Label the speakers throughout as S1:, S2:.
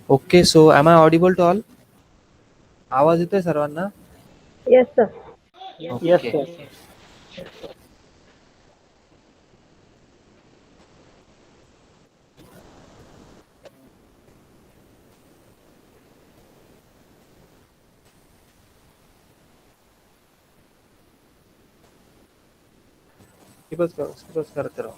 S1: Okay, so am I audible to all? आवाज येतोय सर्वांना?
S2: Yes, sir.
S3: Yes,
S1: okay.
S3: sir.
S1: स्किपच करते रहो.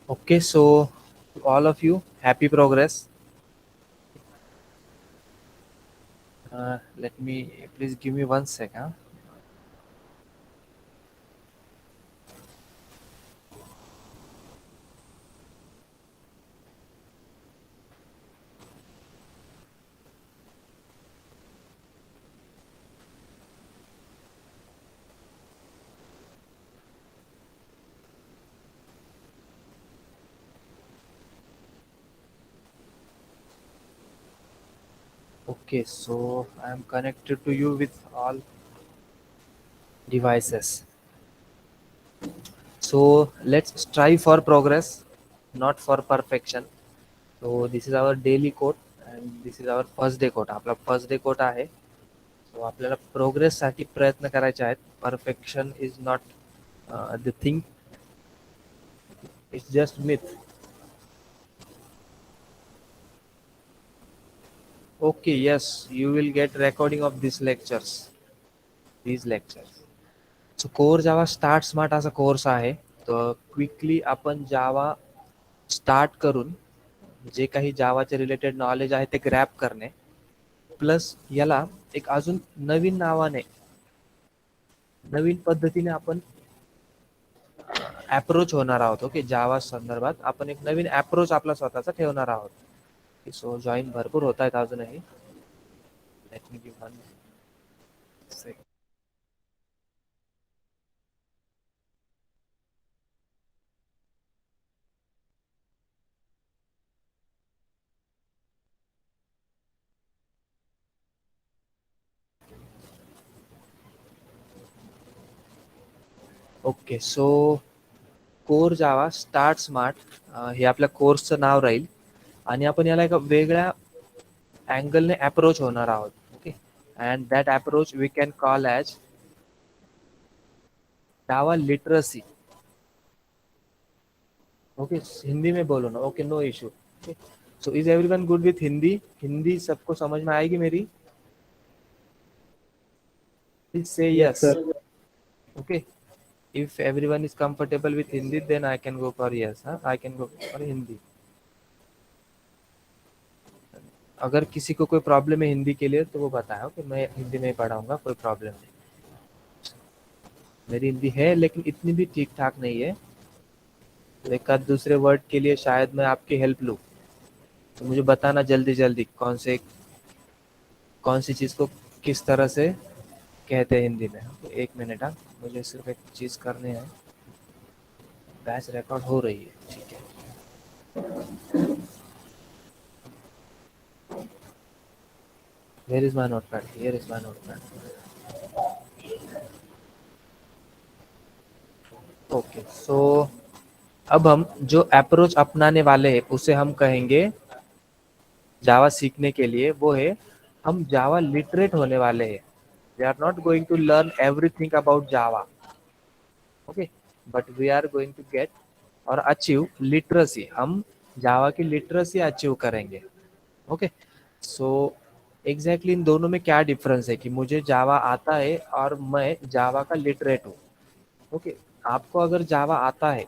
S1: Okay, so to all of you, happy progress. Let me please give me 1 second. Okay, so I am connected to you with all devices. So let's strive for progress, not for perfection. So this is our daily quote and this is our first day quote. आपला first day quote आहे. So आपल्याला प्रोग्रेससाठी प्रयत्न करायचे आहेत. Perfection is not the thing, it's just myth. Okay, yes, you will get recording of these lectures. These lectures. So Core Java Start Smart असा course आहे. तर क्विकली आपण जावा स्टार्ट करून जे काही जावाचे रिलेटेड नॉलेज आहे ते ग्रॅप करणे, प्लस याला एक अजून नवीन नावाने, नवीन पद्धतीने आपण अप्रोच होणार आहोत. ओके, जावा संदर्भात आपण एक नवीन अप्रोच आपला स्वतःचा ठेवणार आहोत. सो जॉईन भरपूर होत आहेत अजूनही. Let me give 1 second. Okay, so core Java start smart हे आपल्या कोर्सचं नाव राहील आणि आपण याला एका वेगळ्या अँगलने अप्रोच होणार आहोत. Okay, and that approach we can call as Java literacy. Okay, Hindi में बोलो ना. Okay, no issue. Okay, so is everyone good with Hindi? Hindi सबको समझ में आएगी मेरी? प्लीज से
S3: Yes,
S1: yes.
S3: sir.
S1: Okay, if everyone is comfortable with Hindi, then I can go for yes. I can go for Hindi. अगर किसी को कोई प्रॉब्लम है हिंदी के लिए तो वो बताओ कि मैं हिंदी में पढ़ाऊंगा, कोई प्रॉब्लम नहीं. मेरी हिंदी है लेकिन इतनी भी ठीक ठाक नहीं है, तो एक आध दूसरे वर्ड के लिए शायद मैं आपकी हेल्प लूँ. तो मुझे बताना जल्दी जल्दी कौन सी चीज़ को किस तरह से कहते हैं हिंदी में. एक मिनट. हाँ, मुझे सिर्फ एक चीज़ करनी है. बैच रिकॉर्ड हो रही है, ठीक है. Where is my note pad? Here is my note pad. Okay, so अब हम जो अप्रोच अपनाने वाले हैं उसे हम कहेंगे जावा सीखने के लिए, वो है हम जावा लिटरेट होने वाले हैं. We are not going to learn everything about Java. Okay, but we are going to get or achieve literacy. हम जावा की लिटरेसी अचीव करेंगे. ओके, सो एग्जैक्टली इन दोनों में क्या डिफरेंस है कि मुझे जावा आता है और मैं जावा का लिटरेट हूँ. ओके, आपको अगर जावा आता है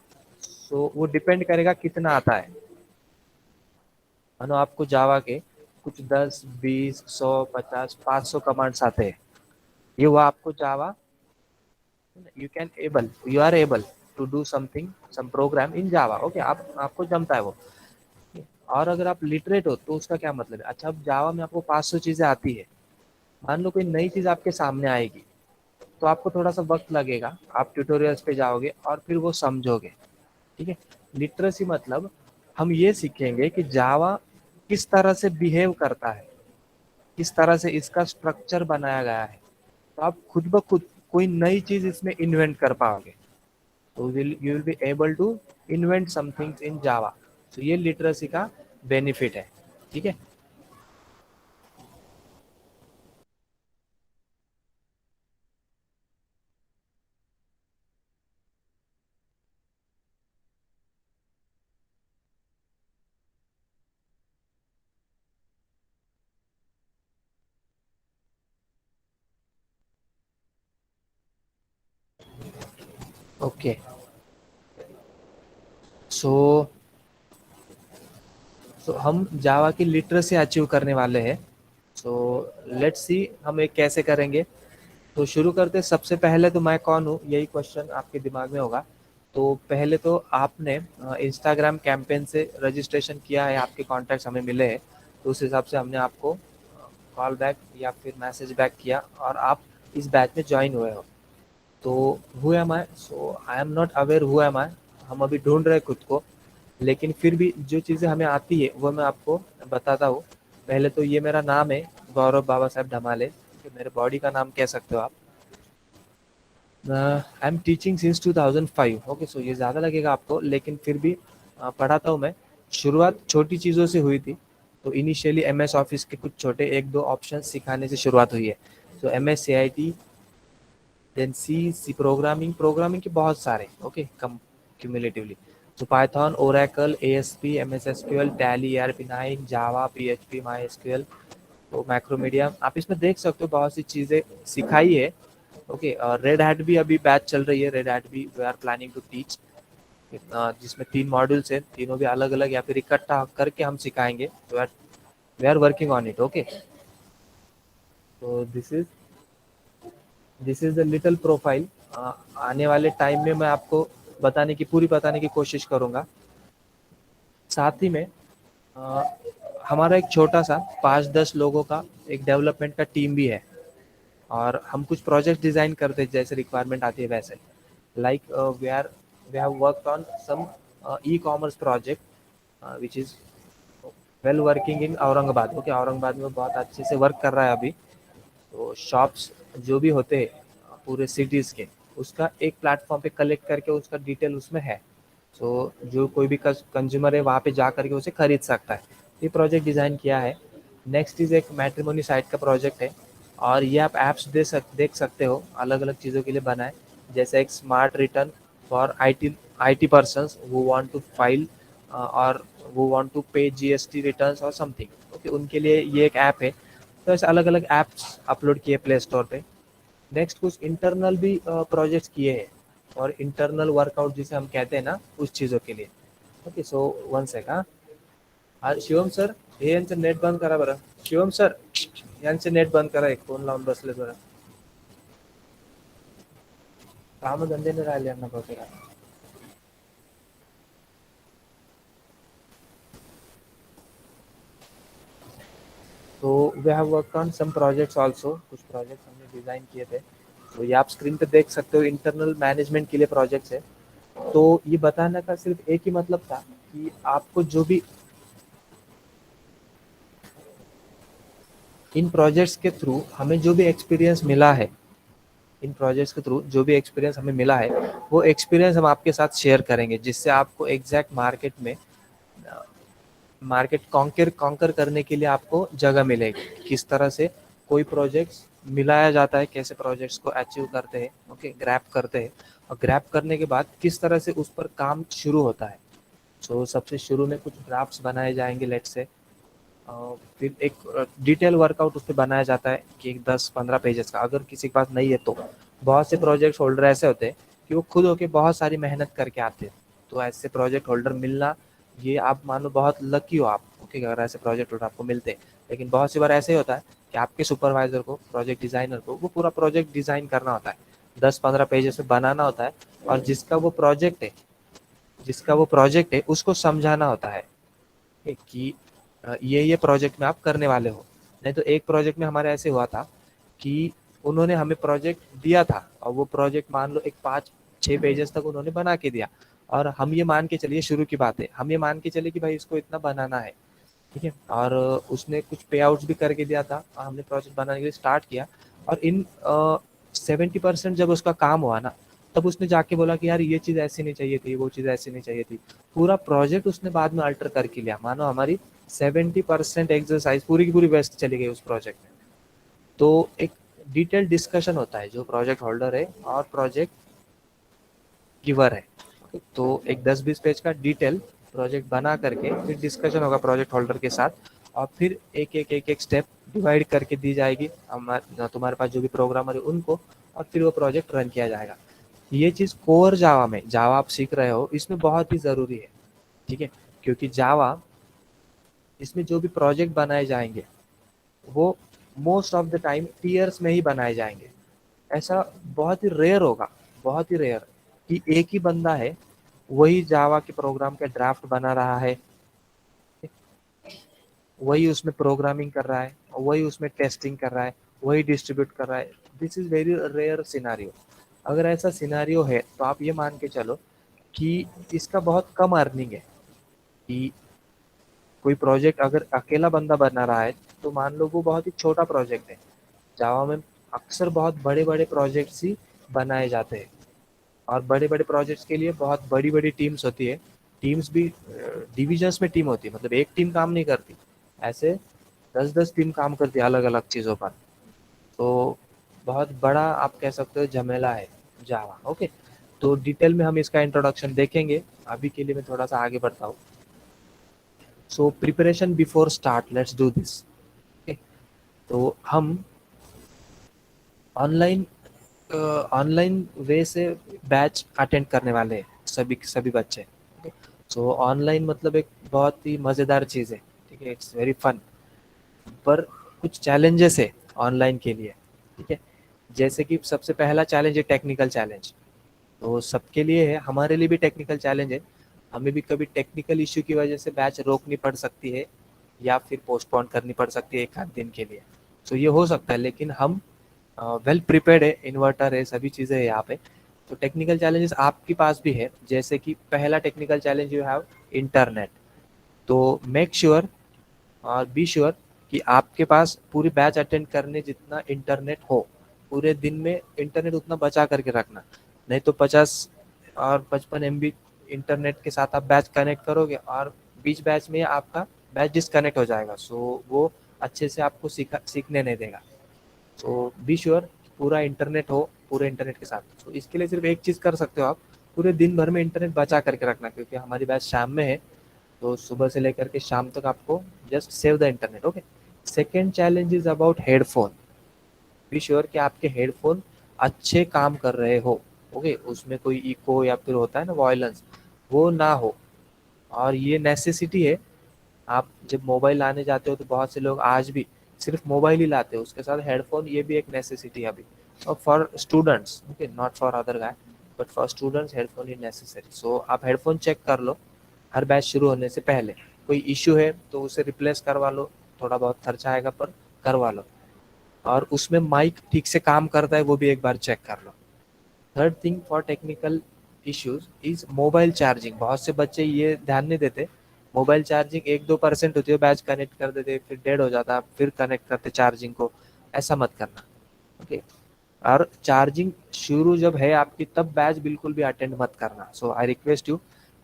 S1: तो वो डिपेंड करेगा कितना आता है. मानो आपको जावा के कुछ 10, 20, 100, 50, 500 कमांड्स आते हैं. ये हुआ आपको Java. You are able to do something, some program in Java. Okay, आपको जमता है वो. और अगर आप लिटरेट हो तो उसका क्या मतलब है? अच्छा, अब जावा में आपको 500 चीजें आती है. मान लो कोई नई चीज आपके सामने आएगी, तो आपको थोड़ा सा वक्त लगेगा, आप ट्यूटोरियल्स पे जाओगे और फिर वो समझोगे। ठीक है। लिटरेसी मतलब हम ये सीखेंगे कि जावा किस तरह से बिहेव करता है, किस तरह से इसका स्ट्रक्चर बनाया गया है, तो आप खुद ब खुद कोई नई चीज इसमें इन्वेंट कर पाओगे। तो you will be able to invent something in Java. तो ये लिटरेसी का बेनिफिट है। ठीक है। ओके। सो सो हम जावा की लिटरेसी अचीव करने वाले हैं। सो लेट्स सी हम एक कैसे करेंगे। तो शुरू करते, सबसे पहले तो मैं कौन हूँ यही क्वेश्चन आपके दिमाग में होगा। तो पहले तो आपने इंस्टाग्राम कैंपेन से रजिस्ट्रेशन किया है, आपके कॉन्टैक्ट्स हमें मिले हैं, तो उस हिसाब से हमने आपको कॉल बैक या फिर मैसेज बैक किया और आप इस बैच में ज्वाइन हुए हो। तो who am I, so I am not aware who am I, हम अभी ढूंढ रहे हैं खुद को। लेकिन फिर भी जो चीज़ें हमें आती है वो मैं आपको बताता हूँ। पहले तो ये मेरा नाम है, गौरव बाबा साहब ढमाले, मेरे बॉडी का नाम कह सकते हो आप। I am teaching since 2005। Okay, so ये ज़्यादा लगेगा आपको, लेकिन फिर भी पढ़ाता हूँ मैं। शुरुआत छोटी चीज़ों से हुई थी। तो इनिशियली एम एस ऑफिस के कुछ छोटे एक दो ऑप्शन सिखाने से शुरुआत हुई है। तो M S C I T, then C programming, programming के बहुत सारे, ओके, कम क्यूमुलेटिवली। तो Python, Oracle, A S P, M S S Q L, Tally, ERP9, Java, PHP, my SQL, तो मैक्रोमीडिया, आप इसमें देख सकते हो बहुत सी चीज़ें सिखाई है। ओके, और रेड हैट भी अभी बैच चल रही है, रेड हैट भी we are planning to teach, जिसमें 3 मॉड्यूल्स है, तीनों भी अलग अलग या फिर इकट्ठा करके हम सिखाएंगे। We are working on it. Okay, तो this is the little profile. आने वाले टाइम में मैं आपको बताने की कोशिश करूंगा। साथ ही में अ, हमारा एक छोटा सा 5-10 लोगों का एक डेवलपमेंट का टीम भी है, और हम कुछ प्रोजेक्ट डिजाइन करते हैं जैसे रिक्वायरमेंट आती है वैसे। Like we have worked on some e commerce project which is well working in Aurangabad. Okay, Aurangabad में बहुत अच्छे से वर्क कर रहा है अभी। तो शॉप्स जो भी होते हैं पूरे सिटीज़ के, उसका एक प्लेटफॉर्म पे कलेक्ट करके उसका डिटेल उसमें है। सो जो कोई भी कंज्यूमर है वहाँ पे जा करके उसे खरीद सकता है। ये प्रोजेक्ट डिज़ाइन किया है। नेक्स्ट इज एक मैट्रिमोनी साइट का प्रोजेक्ट है, और ये आप ऐप्स देख सकते हो, अलग अलग चीज़ों के लिए बना है। जैसे एक smart return for I T persons वो वांट टू फाइल और वो वांट टू पे GST रिटर्न्स और समथिंग। ओके, उनके लिए ये एक ऐप है। तो ऐसे अलग अलग ऐप्स अपलोड किए प्ले स्टोर पे। नेक्स्ट कुछ इंटरनल भी प्रोजेक्ट्स किए हैं, और इंटरनल वर्कआउट जिसे हम कहते हैं ना, उस चीज़ों के लिए। Okay, so one sec, Shivam sir, हे यांचं नेट बंद करा बरं. शिवम सर, यांचे नेट बंद करा, एक फोन लावून बसले जरा. काम धंदे नाही राहिले यांना बहुतेक. तो we have worked on some projects also, कुछ प्रोजेक्ट्स हमने डिज़ाइन किए थे। तो ये आप स्क्रीन पे देख सकते हो, इंटरनल मैनेजमेंट के लिए प्रोजेक्ट्स है। तो ये बताने का सिर्फ एक ही मतलब था कि आपको जो भी इन प्रोजेक्ट्स के थ्रू हमें जो भी एक्सपीरियंस मिला है, इन प्रोजेक्ट्स के थ्रू जो भी एक्सपीरियंस हमें मिला है, वो एक्सपीरियंस हम आपके साथ शेयर करेंगे, जिससे आपको एग्जैक्ट मार्केट में मार्केट कॉन्कर कॉन्कर करने के लिए आपको जगह मिलेगी। किस तरह से कोई प्रोजेक्ट्स मिलाया जाता है, कैसे प्रोजेक्ट्स को अचीव करते हैं, ओके, ग्रैप करते हैं, और ग्रैप करने के बाद किस तरह से उस पर काम शुरू होता है। सो सबसे शुरू में कुछ ग्राफ्स बनाए जाएंगे, लेट से फिर एक डिटेल वर्कआउट उस पर बनाया जाता है कि एक 10-15 पेजेस का, अगर किसी के पास नहीं है तो। बहुत से प्रोजेक्ट होल्डर ऐसे होते हैं कि वो खुद होके बहुत सारी मेहनत करके आते हैं। तो ऐसे प्रोजेक्ट होल्डर मिलना, ये आप मानो बहुत लकी हो आप, ओके, अगर ऐसे प्रोजेक्ट होल्डर आपको मिलते हैं। लेकिन बहुत सी बार ऐसे ही होता है कि आपके सुपरवाइजर को, प्रोजेक्ट डिज़ाइनर को, वो पूरा प्रोजेक्ट डिज़ाइन करना होता है, 10-15 पेजेस में बनाना होता है, और जिसका वो प्रोजेक्ट है उसको समझाना होता है कि ये प्रोजेक्ट में आप करने वाले हो। नहीं तो एक प्रोजेक्ट में हमारे ऐसे हुआ था कि उन्होंने हमें प्रोजेक्ट दिया था और वो प्रोजेक्ट मान लो एक 5-6 पेजेस तक उन्होंने बना के दिया, और हम ये मान के चलिए, शुरू की बात है, हम ये मान के चलिए कि भाई इसको इतना बनाना है, ठीक है, और उसने कुछ पे आउट्स भी करके दिया था और हमने प्रोजेक्ट बनाने के लिए स्टार्ट किया, और इन 70% जब उसका काम हुआ ना, तब उसने जाके बोला कि यार ये चीज़ ऐसी नहीं चाहिए थी, वो चीज़ ऐसी नहीं चाहिए थी, पूरा प्रोजेक्ट उसने बाद में अल्टर करके लिया, मानो हमारी 70% एक्सरसाइज पूरी की पूरी वेस्ट चली गई उस प्रोजेक्ट में। तो एक डिटेल डिस्कशन होता है जो प्रोजेक्ट होल्डर है और प्रोजेक्ट गिवर है, तो एक 10-20 पेज का डिटेल प्रोजेक्ट बना करके फिर डिस्कशन होगा प्रोजेक्ट होल्डर के साथ, और फिर एक स्टेप डिवाइड करके दी जाएगी हमारे तुम्हारे पास जो भी प्रोग्रामर है उनको, और फिर वो प्रोजेक्ट रन किया जाएगा। ये चीज़ कोर जावा में, जावा आप सीख रहे हो इसमें बहुत ही ज़रूरी है, ठीक है, क्योंकि जावा इसमें जो भी प्रोजेक्ट बनाए जाएंगे वो most of the time tears में ही बनाए जाएंगे। ऐसा बहुत ही रेयर होगा, बहुत ही रेयर, कि एक ही बंदा है वही जावा के प्रोग्राम का ड्राफ्ट बना रहा है, वही उसमें प्रोग्रामिंग कर रहा है, वही उसमें टेस्टिंग कर रहा है, वही डिस्ट्रीब्यूट कर रहा है। This is very rare scenario. अगर ऐसा सिनारियो है तो आप ये मान के चलो कि इसका बहुत कम अर्निंग है, कि कोई प्रोजेक्ट अगर अकेला बंदा बना रहा है तो मान लो वो बहुत ही छोटा प्रोजेक्ट है। जावा में अक्सर बहुत बड़े बड़े प्रोजेक्ट्स ही बनाए जाते हैं, और बड़े बड़े प्रोजेक्ट्स के लिए बहुत बड़ी बड़ी टीम्स होती है, टीम्स भी डिविजन्स में टीम होती है, मतलब एक टीम काम नहीं करती, ऐसे 10-10 टीम काम करती है अलग अलग चीज़ों पर। तो बहुत बड़ा आप कह सकते हो झमेला है जावा। ओके, तो डिटेल में हम इसका इंट्रोडक्शन देखेंगे, अभी के लिए मैं थोड़ा सा आगे बढ़ता हूँ। So preparation before start, let's do this. तो हम ऑनलाइन ऑनलाइन वे से बैच अटेंड करने वाले हैं सभी सभी बच्चे। सो ऑनलाइन मतलब एक बहुत ही मज़ेदार चीज़ है, ठीक है, इट्स वेरी फन, पर कुछ चैलेंजेस है ऑनलाइन के लिए, ठीक है। जैसे कि सबसे पहला चैलेंज है टेक्निकल चैलेंज, तो सबके लिए है, हमारे लिए भी टेक्निकल चैलेंज है, हमें भी कभी टेक्निकल इश्यू की वजह से बैच रोकनी पड़ सकती है या फिर पोस्टपोन करनी पड़ सकती है एक आध दिन के लिए, तो ये हो सकता है, लेकिन हम वेल प्रिपेयर्ड है, इन्वर्टर है, सभी चीज़ें है यहाँ पे। तो टेक्निकल चैलेंजेस आपके पास भी है, जैसे कि पहला technical challenge you have internet. तो मेक श्योर और बी श्योर कि आपके पास पूरी बैच अटेंड करने जितना इंटरनेट हो, पूरे दिन में इंटरनेट उतना बचा करके रखना, नहीं तो 50 और 55 MB इंटरनेट के साथ आप बैच कनेक्ट करोगे और बीच बैच में आपका बैच डिसकनेक्ट हो जाएगा, सो वो अच्छे से आपको सीखने नहीं देगा। सो बी श्योर पूरा इंटरनेट हो, पूरे इंटरनेट के साथ। तो इसके लिए सिर्फ एक चीज़ कर सकते हो आप, पूरे दिन भर में इंटरनेट बचा करके रखना, क्योंकि हमारी बैच शाम में है, तो सुबह से लेकर के शाम तक आपको just save the internet. Okay, second challenge is about headphone. Be sure कि आपके हेडफोन अच्छे काम कर रहे हो, ओके, उसमें कोई इको या फिर होता है ना वॉयलेंस, वो ना हो, और ये नेसेसिटी है। आप जब मोबाइल लाने जाते हो तो बहुत से लोग आज भी सिर्फ मोबाइल ही लाते हो, उसके साथ हेडफोन, ये भी एक नेसेसिटी है अभी, और for students, okay, not for other guy, but for students headphone is necessary. So आप हेडफोन चेक कर लो हर बैच शुरू होने से पहले, कोई इश्यू है तो उसे रिप्लेस करवा लो, थोड़ा बहुत खर्चा आएगा पर करवा लो, और उसमें माइक ठीक से काम करता है वो भी एक बार चेक कर लो। Third thing for technical issues is mobile charging. बहुत से बच्चे ये ध्यान नहीं देते, मोबाइल चार्जिंग 1-2% होती है, बैच कनेक्ट कर देते फिर डेड हो जाता, फिर कनेक्ट करते चार्जिंग को, ऐसा मत करना, ओके। और चार्जिंग शुरू जब है आपकी तब बैच बिल्कुल भी अटेंड मत करना। सो आई रिक्वेस्ट यू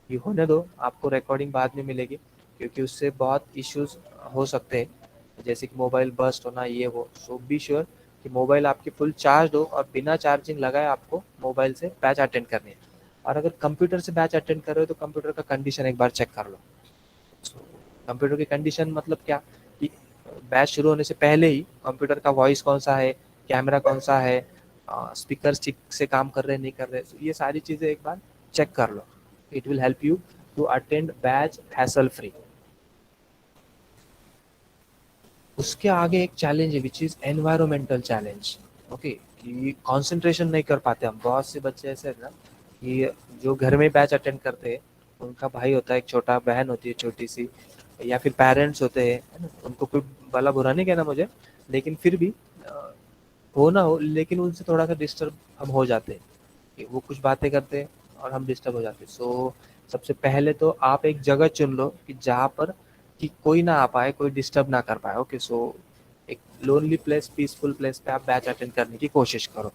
S1: कि होने दो, आपको रिकॉर्डिंग बाद में मिलेगी, क्योंकि उससे बहुत इश्यूज हो सकते हैं, जैसे कि मोबाइल बस्ट होना ये वो। सो बी श्योर कि मोबाइल आपकी फुल चार्ज हो और बिना चार्जिंग लगाए आपको मोबाइल से बैच अटेंड करनी है। और अगर कंप्यूटर से बैच अटेंड कर रहे हो तो कंप्यूटर का कंडीशन एक बार चेक कर लो। कंप्यूटर की कंडीशन मतलब क्या, कि बैच शुरू होने से पहले ही कंप्यूटर का वॉइस कौन सा है, कैमरा कौन सा है, स्पीकर ठीक से काम कर रहे हैं नहीं कर रहे, तो ये सारी चीज़ें एक बार चेक कर लो। It will help you to attend batch hassle free. उसके आगे एक चैलेंज है which is environmental challenge, okay, कि कंसंट्रेशन नहीं कर पाते हम, बहुत से बच्चे ऐसे हैं ना कि जो घर में बैच अटेंड करते हैं, उनका भाई होता है एक छोटा, बहन होती है छोटी सी, या फिर पेरेंट्स होते हैं, है ना, उनको कोई भला बुरा नहीं कहना मुझे, लेकिन फिर भी हो ना हो, लेकिन उनसे थोड़ा सा डिस्टर्ब हम हो जाते हैं कि वो कुछ बातें करते हैं और हम डिस्टर्ब हो जाते हैं। सो सबसे पहले तो आप एक जगह चुन लो कि जहाँ पर कि कोई ना आ पाए, कोई डिस्टर्ब ना कर पाए। ओके, सो एक लोनली प्लेस, पीसफुल प्लेस पे आप बैच अटेंड करने की कोशिश करो।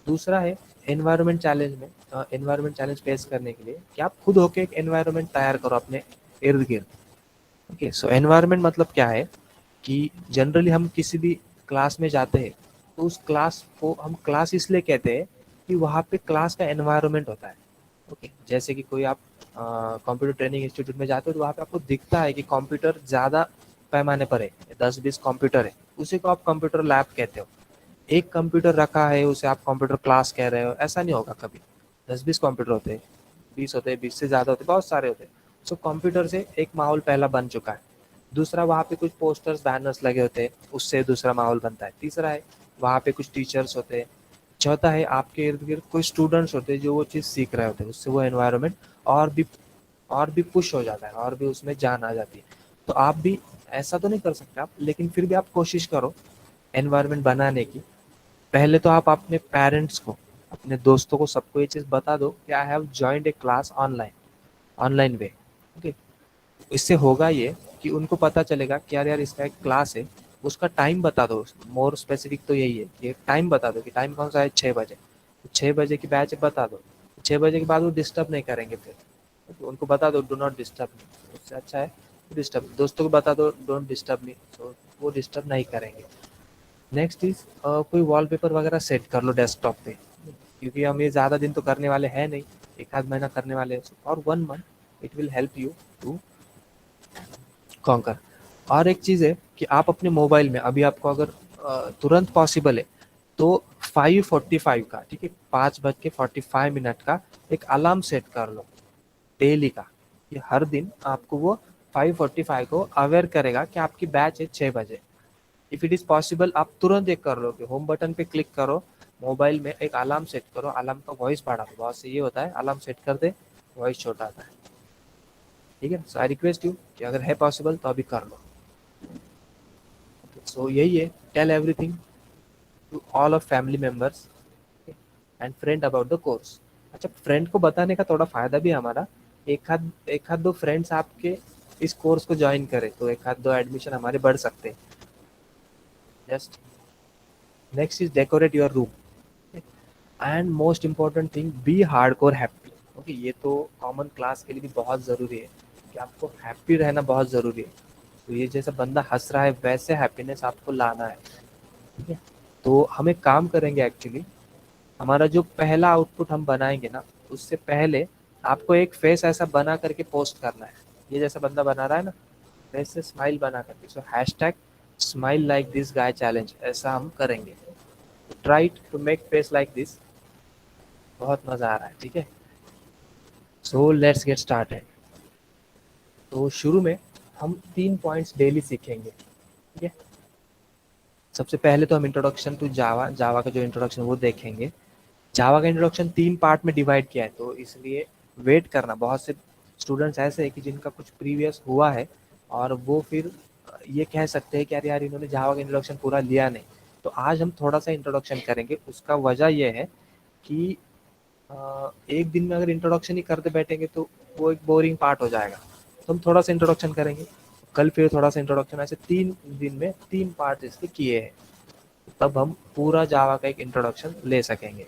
S1: दूसरा है एनवायरनमेंट चैलेंज में, एनवायरनमेंट चैलेंज फेस करने के लिए कि आप खुद होके एक एनवायरनमेंट तैयार करो अपने इर्द गिर्द। ओके, सो एनवायरनमेंट मतलब क्या है कि जनरली हम किसी भी क्लास में जाते हैं तो उस क्लास को हम क्लास इसलिए कहते हैं कि वहाँ पे क्लास का एनवायरनमेंट होता है। ओके, जैसे कि कोई आप कंप्यूटर ट्रेनिंग इंस्टीट्यूट में जाते हो तो वहाँ पे आपको दिखता है कि कंप्यूटर ज़्यादा पैमाने पर है, 10-20 कंप्यूटर है, उसी को आप कंप्यूटर लैब कहते हो। एक कंप्यूटर रखा है उसे आप कंप्यूटर क्लास कह रहे हो, ऐसा नहीं होगा कभी। 10-20 कंप्यूटर होते हैं, 20 होते हैं, 20 से ज़्यादा होते हैं, बहुत सारे होते हैं। सो कंप्यूटर से एक माहौल पहला बन चुका है। दूसरा, वहाँ पे कुछ पोस्टर्स बैनर्स लगे होते हैं, उससे दूसरा माहौल बनता है। तीसरा है वहाँ पे कुछ टीचर्स होते हैं। चौथा है आपके इर्द गिर्द कोई स्टूडेंट्स होते हैं जो वो चीज़ सीख रहे होते हैं, उससे वो एनवायरनमेंट और भी और भी पुश हो जाता है और भी उसमें जान आ जाती है। तो आप भी ऐसा तो नहीं कर सकते आप, लेकिन फिर भी आप कोशिश करो एनवायरनमेंट बनाने की। पहले तो आप अपने पेरेंट्स को, अपने दोस्तों को, सबको ये चीज़ बता दो कि I have joined A class online, online way. Okay, इससे होगा ये कि उनको पता चलेगा कि यार यार इसका एक क्लास है, उसका टाइम बता दो। मोर स्पेसिफिक तो यही है कि टाइम बता दो कि टाइम कौन सा है, 6 बजे। 6 बजे की बैच बता दो, 6 बजे के बाद वो डिस्टर्ब नहीं करेंगे फिर। तो उनको बता दो डू नॉट डिस्टर्ब मी, उससे अच्छा है डिस्टर्ब। दोस्तों को बता दो डोंट डिस्टर्ब मी, तो वो डिस्टर्ब नहीं करेंगे। नेक्स्ट इज कोई वॉलपेपर वगैरह सेट कर लो डेस्कटॉप पे, क्योंकि हम ये ज़्यादा दिन तो करने वाले हैं नहीं, एक आध महीना करने वाले हैं, और 1 month it will help you to conquer. और एक चीज़ है कि आप अपने मोबाइल में अभी आपको अगर तुरंत पॉसिबल है तो 5:45 का, ठीक है, 5:45 का एक अलार्म सेट कर लो डेली का। ये हर दिन आपको वो 5:45 को अवेयर करेगा कि आपकी बैच है 6 बजे। इफ इट इज पॉसिबल आप तुरंत एक कर लो कि होम बटन पे क्लिक करो, मोबाइल में एक अलार्म सेट करो, अलार्म का वॉइस बढ़ा दो। बहुत से ये होता है अलार्म सेट कर दे, वॉइस छोटा आता है। ठीक है, सो आई रिक्वेस्ट यू कि अगर है पॉसिबल तो अभी कर लो। सो यही है, tell everything to all of family members and friend about the course. अच्छा, फ्रेंड को बताने का थोड़ा फायदा भी है हमारा। एक आध दो फ्रेंड्स आपके इस कोर्स को ज्वाइन करें तो एक आध दो एडमिशन हमारे बढ़ सकते हैं। Just next is decorate your room and most important thing be hardcore happy. Okay, ये तो कॉमन क्लास के लिए भी बहुत ज़रूरी है कि आपको हैप्पी रहना बहुत ज़रूरी है। तो ये जैसा बंदा हंस रहा है वैसे हैप्पीनेस आपको लाना है। ठीक है, तो हम एक काम करेंगे एक्चुअली, हमारा जो पहला आउटपुट हम बनाएंगे ना, उससे पहले आपको एक फेस ऐसा बना करके पोस्ट करना है, ये जैसा बंदा बना रहा है ना वैसे स्माइल बना करके। So hashtag smile like this guy challenge ऐसा हम करेंगे। Try to make face like this, बहुत मज़ा आ रहा है। ठीक है, सो लेट्स गेट स्टार्टेड। तो शुरू में हम 3 पॉइंट्स डेली सीखेंगे। ठीक है, सबसे पहले तो हम इंट्रोडक्शन टू जावा, जावा का जो इंट्रोडक्शन वो देखेंगे। जावा का इंट्रोडक्शन 3 पार्ट में डिवाइड किया है, तो इसलिए वेट करना। बहुत से स्टूडेंट्स ऐसे हैं कि जिनका कुछ प्रीवियस हुआ है और वो फिर ये कह सकते हैं कि यार यार इन्होंने जावा का इंट्रोडक्शन पूरा लिया नहीं। तो आज हम थोड़ा सा इंट्रोडक्शन करेंगे। उसका वजह यह है कि एक दिन में अगर इंट्रोडक्शन ही करते बैठेंगे तो वो एक बोरिंग पार्ट हो जाएगा। तो हम थोड़ा सा इंट्रोडक्शन करेंगे, कल फिर थोड़ा सा इंट्रोडक्शन, ऐसे 3 दिन में 3 पार्ट इसके किए हैं। तब हम पूरा जावा का एक इंट्रोडक्शन ले सकेंगे।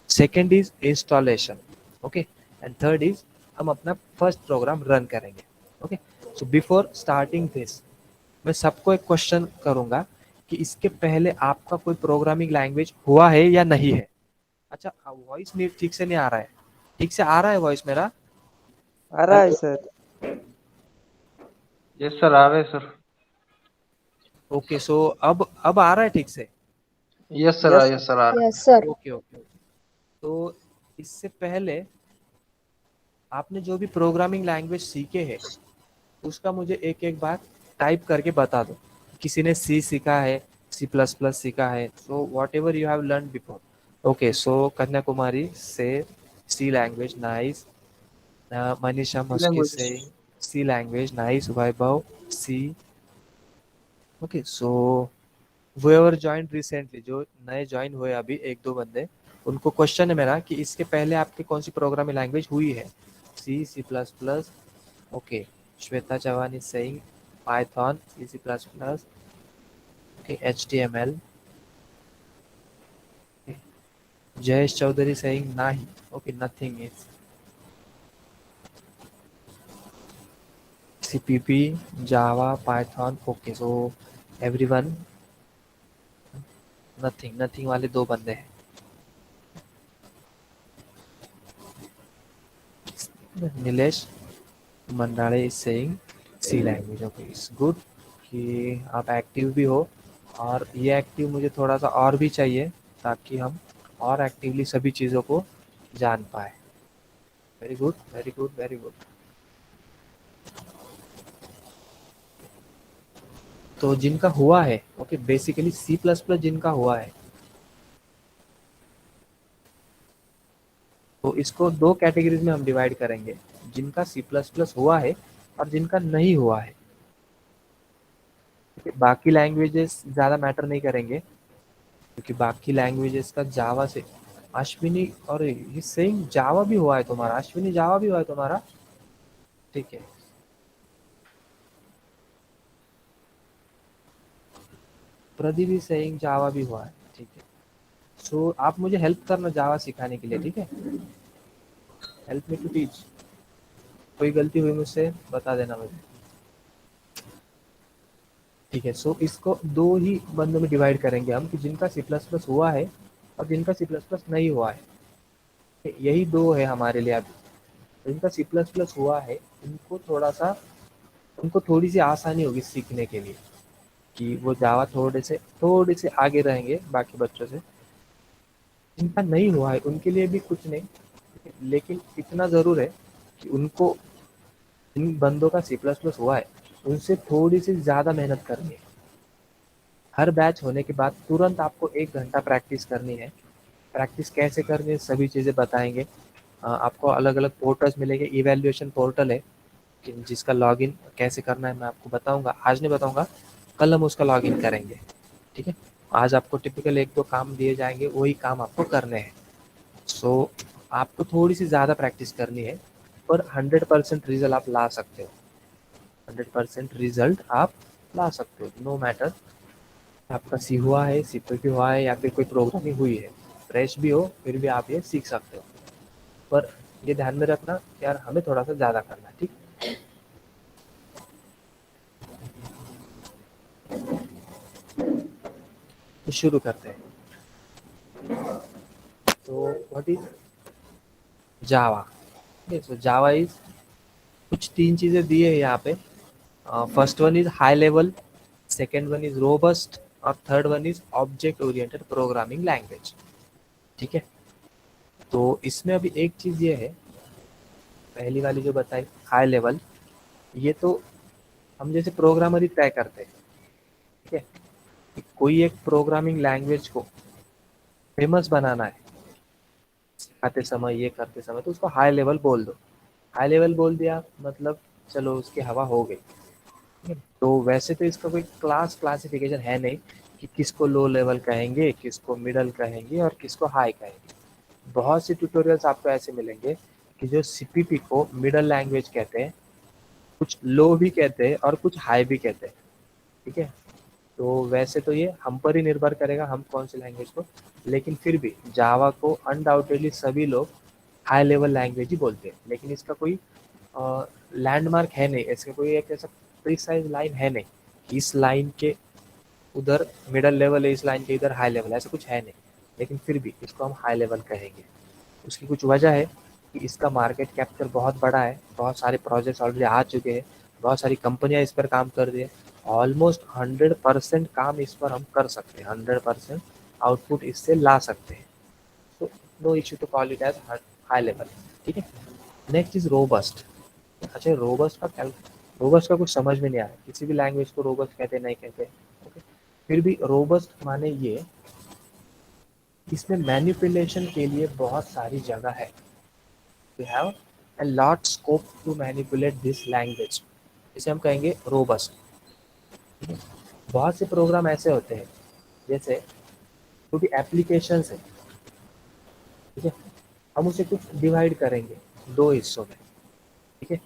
S1: Second is installation. Okay, and third is हम अपना फर्स्ट प्रोग्राम रन करेंगे। Okay, so before starting this मैं सबको एक क्वेश्चन करूंगा कि इसके पहले आपका कोई प्रोग्रामिंग लैंग्वेज हुआ है या नहीं है। अच्छा, वॉइस नहीं ठीक से नहीं आ रहा है, ठीक से आ रहा है वॉइस मेरा?
S2: आ रहा है सर।
S3: यस सर, आ रहे सर।
S1: ओके, सो अब आ रहा है ठीक से?
S3: Yes sir,
S2: yes
S3: yes sir, आ रहा
S4: यस सर।
S1: Okay okay. तो इससे पहले आपने जो भी प्रोग्रामिंग लैंग्वेज सीखे हैं उसका मुझे एक एक बार टाइप करके बता दो। किसी ने सी सीखा है, C++ सीखा है, so whatever you have learn before. Okay, so Kanyakumari से सी लैंग्वेज, नाइस। मनीषा
S3: है।
S1: मस्की
S3: लैंग्वेज।
S1: से C language, nice. Vaibhav C. Okay, so whoever joined recently, जो नए ज्वाइन हुए अभी एक दो बंदे, उनको क्वेश्चन है मेरा कि इसके पहले आपकी कौन सी प्रोग्रामिंग लैंग्वेज हुई है? C, C plus plus, okay. Shweta Chauhan is saying Python, C C plus plus, okay, H T M L. Jayesh Chaudhary saying नहीं, okay, nothing is CPP, Java, Python, okay. So everyone, nothing, nothing वाले दो बंदे हैं। Nilesh Mandale is saying C language, okay, it's good कि आप active भी हो, और ये एक्टिव मुझे थोड़ा सा और भी चाहिए ताकि हम और एक्टिवली सभी चीज़ों को जान पाए। Very good, very good, very good. तो जिनका हुआ है, okay, basically C plus plus जिनका हुआ है, तो इसको दो कैटेगरीज में हम डिवाइड करेंगे, जिनका सी प्लस प्लस हुआ है और जिनका नहीं हुआ है। बाकी लैंग्वेजेस ज़्यादा मैटर नहीं करेंगे, क्योंकि बाकी लैंग्वेजेस का जावा से, अश्विनी, और ये सेम जावा भी हुआ है तुम्हारा, अश्विनी जावा भी हुआ है तुम्हारा, ठीक है। प्रदीप भी सेइंग जावा भी हुआ है, ठीक है। सो आप मुझे हेल्प करना जावा सिखाने के लिए, ठीक है। Help me to teach. कोई गलती हुई मुझसे बता देना मुझे, ठीक है। सो इसको दो ही बंदों में डिवाइड करेंगे हम, कि जिनका सी प्लस प्लस हुआ है और जिनका सी प्लस प्लस नहीं हुआ है। यही दो है हमारे लिए अभी। जिनका सी प्लस प्लस हुआ है, उनको थोड़ा सा, उनको थोड़ी सी आसानी होगी सीखने के लिए, कि वो जावा थोड़े से आगे रहेंगे बाकी बच्चों से। जिनका नहीं हुआ है उनके लिए भी कुछ नहीं, लेकिन इतना ज़रूर है कि उनको, जिन बंदों का सी प्लस प्लस हुआ है, उनसे थोड़ी सी ज़्यादा मेहनत करनी है। हर बैच होने के बाद तुरंत आपको 1 घंटा प्रैक्टिस करनी है। प्रैक्टिस कैसे करनी है सभी चीज़ें बताएंगे। आपको अलग अलग पोर्टल्स मिलेंगे, इवेल्युएशन पोर्टल है, कि जिसका लॉगिन कैसे करना है मैं आपको बताऊंगा, आज नहीं बताऊंगा, कल हम उसका लॉगिन करेंगे, ठीक है। आज आपको टिपिकल एक दो काम दिए जाएंगे, वही काम आपको करने हैं। सो आपको थोड़ी सी ज़्यादा प्रैक्टिस करनी है, पर 100% रिजल्ट आप ला सकते हो। 100% रिजल्ट आप ला सकते हो, नो मैटर आपका सी हुआ है, सी पी हुआ है, या फिर कोई प्रोग्रामिंग हुई है, फ्रेश भी हो, फिर भी आप ये सीख सकते हो। पर ये ध्यान में रखना यार, हमें थोड़ा सा ज़्यादा करना है, ठीक। तो शुरू करते हैं। तो what is Java? So Java is, कुछ तीन चीज़ें दी है यहाँ पे। First one is high level, second one is robust, और third one is object oriented programming language, ठीक है। तो इसमें अभी एक चीज़ ये है, पहली वाली जो बताई हाई लेवल, ये तो हम जैसे प्रोग्रामर ही तय करते हैं, ठीक है, कि कोई एक प्रोग्रामिंग लैंग्वेज को फेमस बनाना है, सिखाते समय, ये करते समय, तो उसको हाई लेवल बोल दो। हाई लेवल बोल दिया मतलब चलो उसकी हवा हो गई, ठीक है? तो वैसे तो इसका कोई क्लासिफिकेशन है नहीं, कि किसको लो लेवल कहेंगे, किसको मिडल कहेंगे और किसको हाई कहेंगे। बहुत से ट्यूटोरियल्स आपको ऐसे मिलेंगे कि जो सीपीपी को मिडल लैंग्वेज कहते हैं, कुछ लो भी कहते हैं और कुछ हाई भी कहते हैं, ठीक है। तो वैसे तो ये हम पर ही निर्भर करेगा हम कौन सी लैंग्वेज को, लेकिन फिर भी जावा को अनडाउटेडली सभी लोग हाई लेवल लैंग्वेज ही बोलते हैं, लेकिन इसका कोई लैंडमार्क है नहीं, इसका कोई एक ऐसा प्रिसाइज लाइन है नहीं कि इस लाइन के उधर मिडल लेवल है, इस लाइन के इधर हाई लेवल है, ऐसा कुछ है नहीं। लेकिन फिर भी इसको हम हाई लेवल कहेंगे। उसकी कुछ वजह है कि इसका मार्केट कैप्चर बहुत बड़ा है, बहुत सारे प्रोजेक्ट्स ऑलरेडी आ चुके हैं, बहुत सारी कंपनियां इस पर काम कर रही है। ऑलमोस्ट 100% काम इस पर हम कर सकते हैं, 100% आउटपुट इससे ला सकते हैं। तो no issue to call it as high level, ठीक है। Next is robust. अच्छा, रोबस्ट का कुछ समझ में नहीं आया, किसी भी लैंग्वेज को रोबस्ट कहते नहीं कहते, ओके। फिर भी रोबस्ट माने ये, इसमें मैनिपुलेशन के लिए बहुत सारी जगह है। We have a lot scope to manipulate this language, इसे हम कहेंगे रोबस्ट। बहुत से प्रोग्राम ऐसे होते हैं जैसे जो भी एप्लीकेशंस है, ठीक है, हम उसे कुछ डिवाइड करेंगे दो हिस्सों में, ठीक है।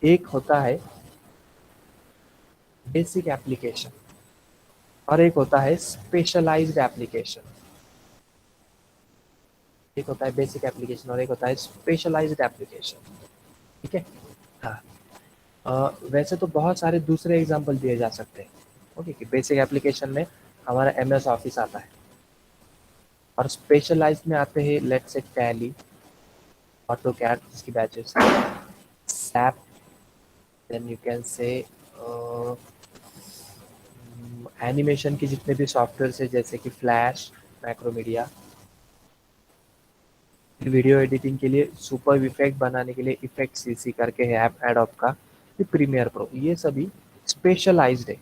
S1: एक होता है बेसिक एप्लीकेशन और एक होता है स्पेशलाइज्ड एप्लीकेशन। एक होता है बेसिक एप्लीकेशन और एक होता है स्पेशलाइज्ड एप्लीकेशन, ठीक है। हाँ, वैसे तो बहुत सारे दूसरे एग्जांपल दिए जा सकते हैं। ओके, कि बेसिक एप्लीकेशन में हमारा एमएस ऑफिस आता है और स्पेशलाइज्ड में आते हैं let's say Tally, AutoCAD जिसकी batches, SAP, then you can say animation के जितने भी सॉफ्टवेयर है जैसे कि फ्लैश, मैक्रोमीडिया, वीडियो एडिटिंग के लिए सुपर इफेक्ट बनाने के लिए इफेक्ट सीसी करके है ऐप एडोब का, फिर प्रीमियर प्रो, ये सभी स्पेशलाइज्ड है।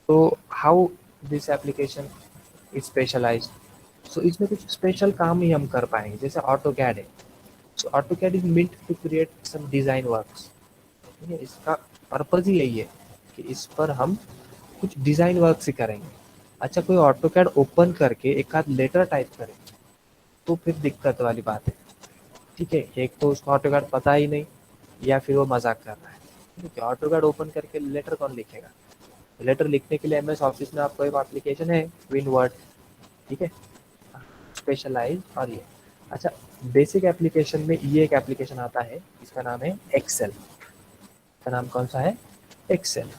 S1: तो how this application is specialized, so इसमें कुछ स्पेशल काम ही हम कर पाएंगे। जैसे ऑटो कैड है, so AutoCAD is meant to create some design works, ठीक है। इसका पर्पज ही यही है कि इस पर हम कुछ डिजाइन वर्क ही करेंगे। अच्छा, कोई ऑटो कैड ओपन करके एक आध लेटर टाइप करे तो फिर दिक्कत वाली बात है, ठीक है। एक तो उसको ऑटो कैड पता ही नहीं या फिर वो मजाक कर रहा है, ठीक है। ऑटो कैड ओपन करके लेटर कौन लिखेगा? लेटर लिखने के लिए एमएस ऑफिस में आपको एक एप्लीकेशन है विन वर्ड, ठीक है, स्पेशलाइज और ये। अच्छा, बेसिक एप्लीकेशन में ये एक एप्लीकेशन आता है, इसका नाम है एक्सेल। इसका नाम कौन सा है? एक्सेल।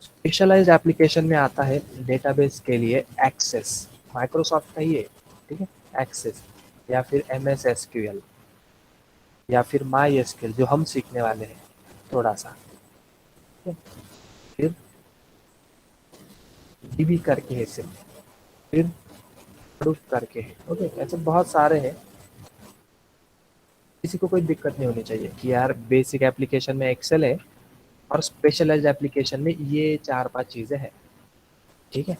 S1: स्पेशलाइज्ड एप्लीकेशन में आता है डेटाबेस के लिए एक्सेस, माइक्रोसॉफ्ट का ही है, ठीक है, एक्सेस, या फिर एमएस एसक्यूएल, या फिर माई एसक्यूएल जो हम सीखने वाले हैं थोड़ा सा, ठीक है। फिर डीबी करके है सिर्फ, फिर प्रूफ करके है, ओके। ऐसे बहुत सारे हैं, किसी को कोई दिक्कत नहीं होनी चाहिए कि यार बेसिक एप्लीकेशन में एक्सेल है और स्पेशलाइज्ड एप्लीकेशन में ये चार पांच चीजें हैं, ठीक है।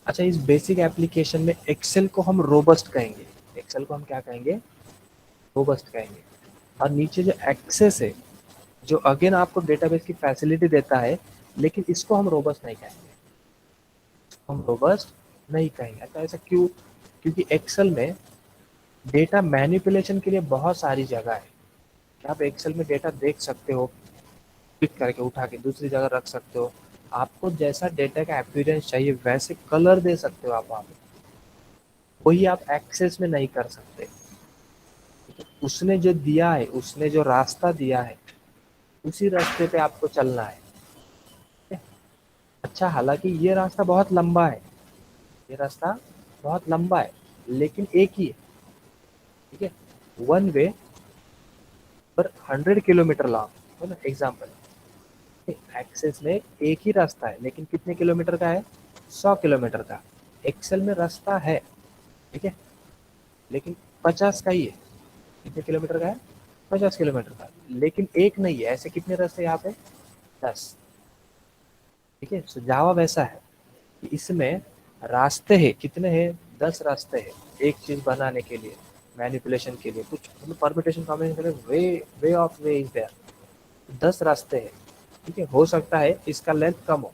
S1: अच्छा, इस बेसिक एप्लीकेशन में एक्सेल को हम रोबस्ट कहेंगे, एक्सेल को हम क्या कहेंगे? रोबस्ट कहेंगे। और नीचे जो एक्सेस है, जो अगेन आपको डेटाबेस की फैसिलिटी देता है, लेकिन इसको हम रोबस्ट नहीं कहेंगे, हम रोबस्ट नहीं कहेंगे। अच्छा, ऐसा क्यों? क्योंकि एक्सेल में डेटा मैनिपुलेशन के लिए बहुत सारी जगह है कि आप एक्सेल में डेटा देख सकते हो, क्लिक करके उठा के दूसरी जगह रख सकते हो, आपको जैसा डेटा का अपीयरेंस चाहिए वैसे कलर दे सकते हो आप वहाँ पे, वही आप एक्सेस में नहीं कर सकते। उसने जो दिया है, उसने जो रास्ता दिया है, उसी रास्ते पे आपको चलना है, ठीक है? अच्छा, हालांकि ये रास्ता बहुत लंबा है, ये रास्ता बहुत लंबा है, लेकिन एक ही है, ठीक है। वन वे पर 100 किलोमीटर लॉन्ग, है ना, एग्जाम्पल। एक्सेस में एक ही रास्ता है लेकिन कितने किलोमीटर का है? 100 किलोमीटर का। एक्सेल में रास्ता है, ठीक है, लेकिन 50 का ही है। कितने किलोमीटर का है? 50 किलोमीटर का, लेकिन एक नहीं है। ऐसे कितने रास्ते यहाँ पे? 10, ठीक है। सो जावा वैसा है कि इसमें रास्ते हैं, कितने हैं? 10 रास्ते हैं एक चीज बनाने के लिए, मैनिपुलेशन के लिए, कुछ मतलब परम्यूटेशन कॉम्बिनेशन के लिए, way of way is there, 10 रास्ते हैं, ठीक है। हो सकता है इसका लेंथ कम हो,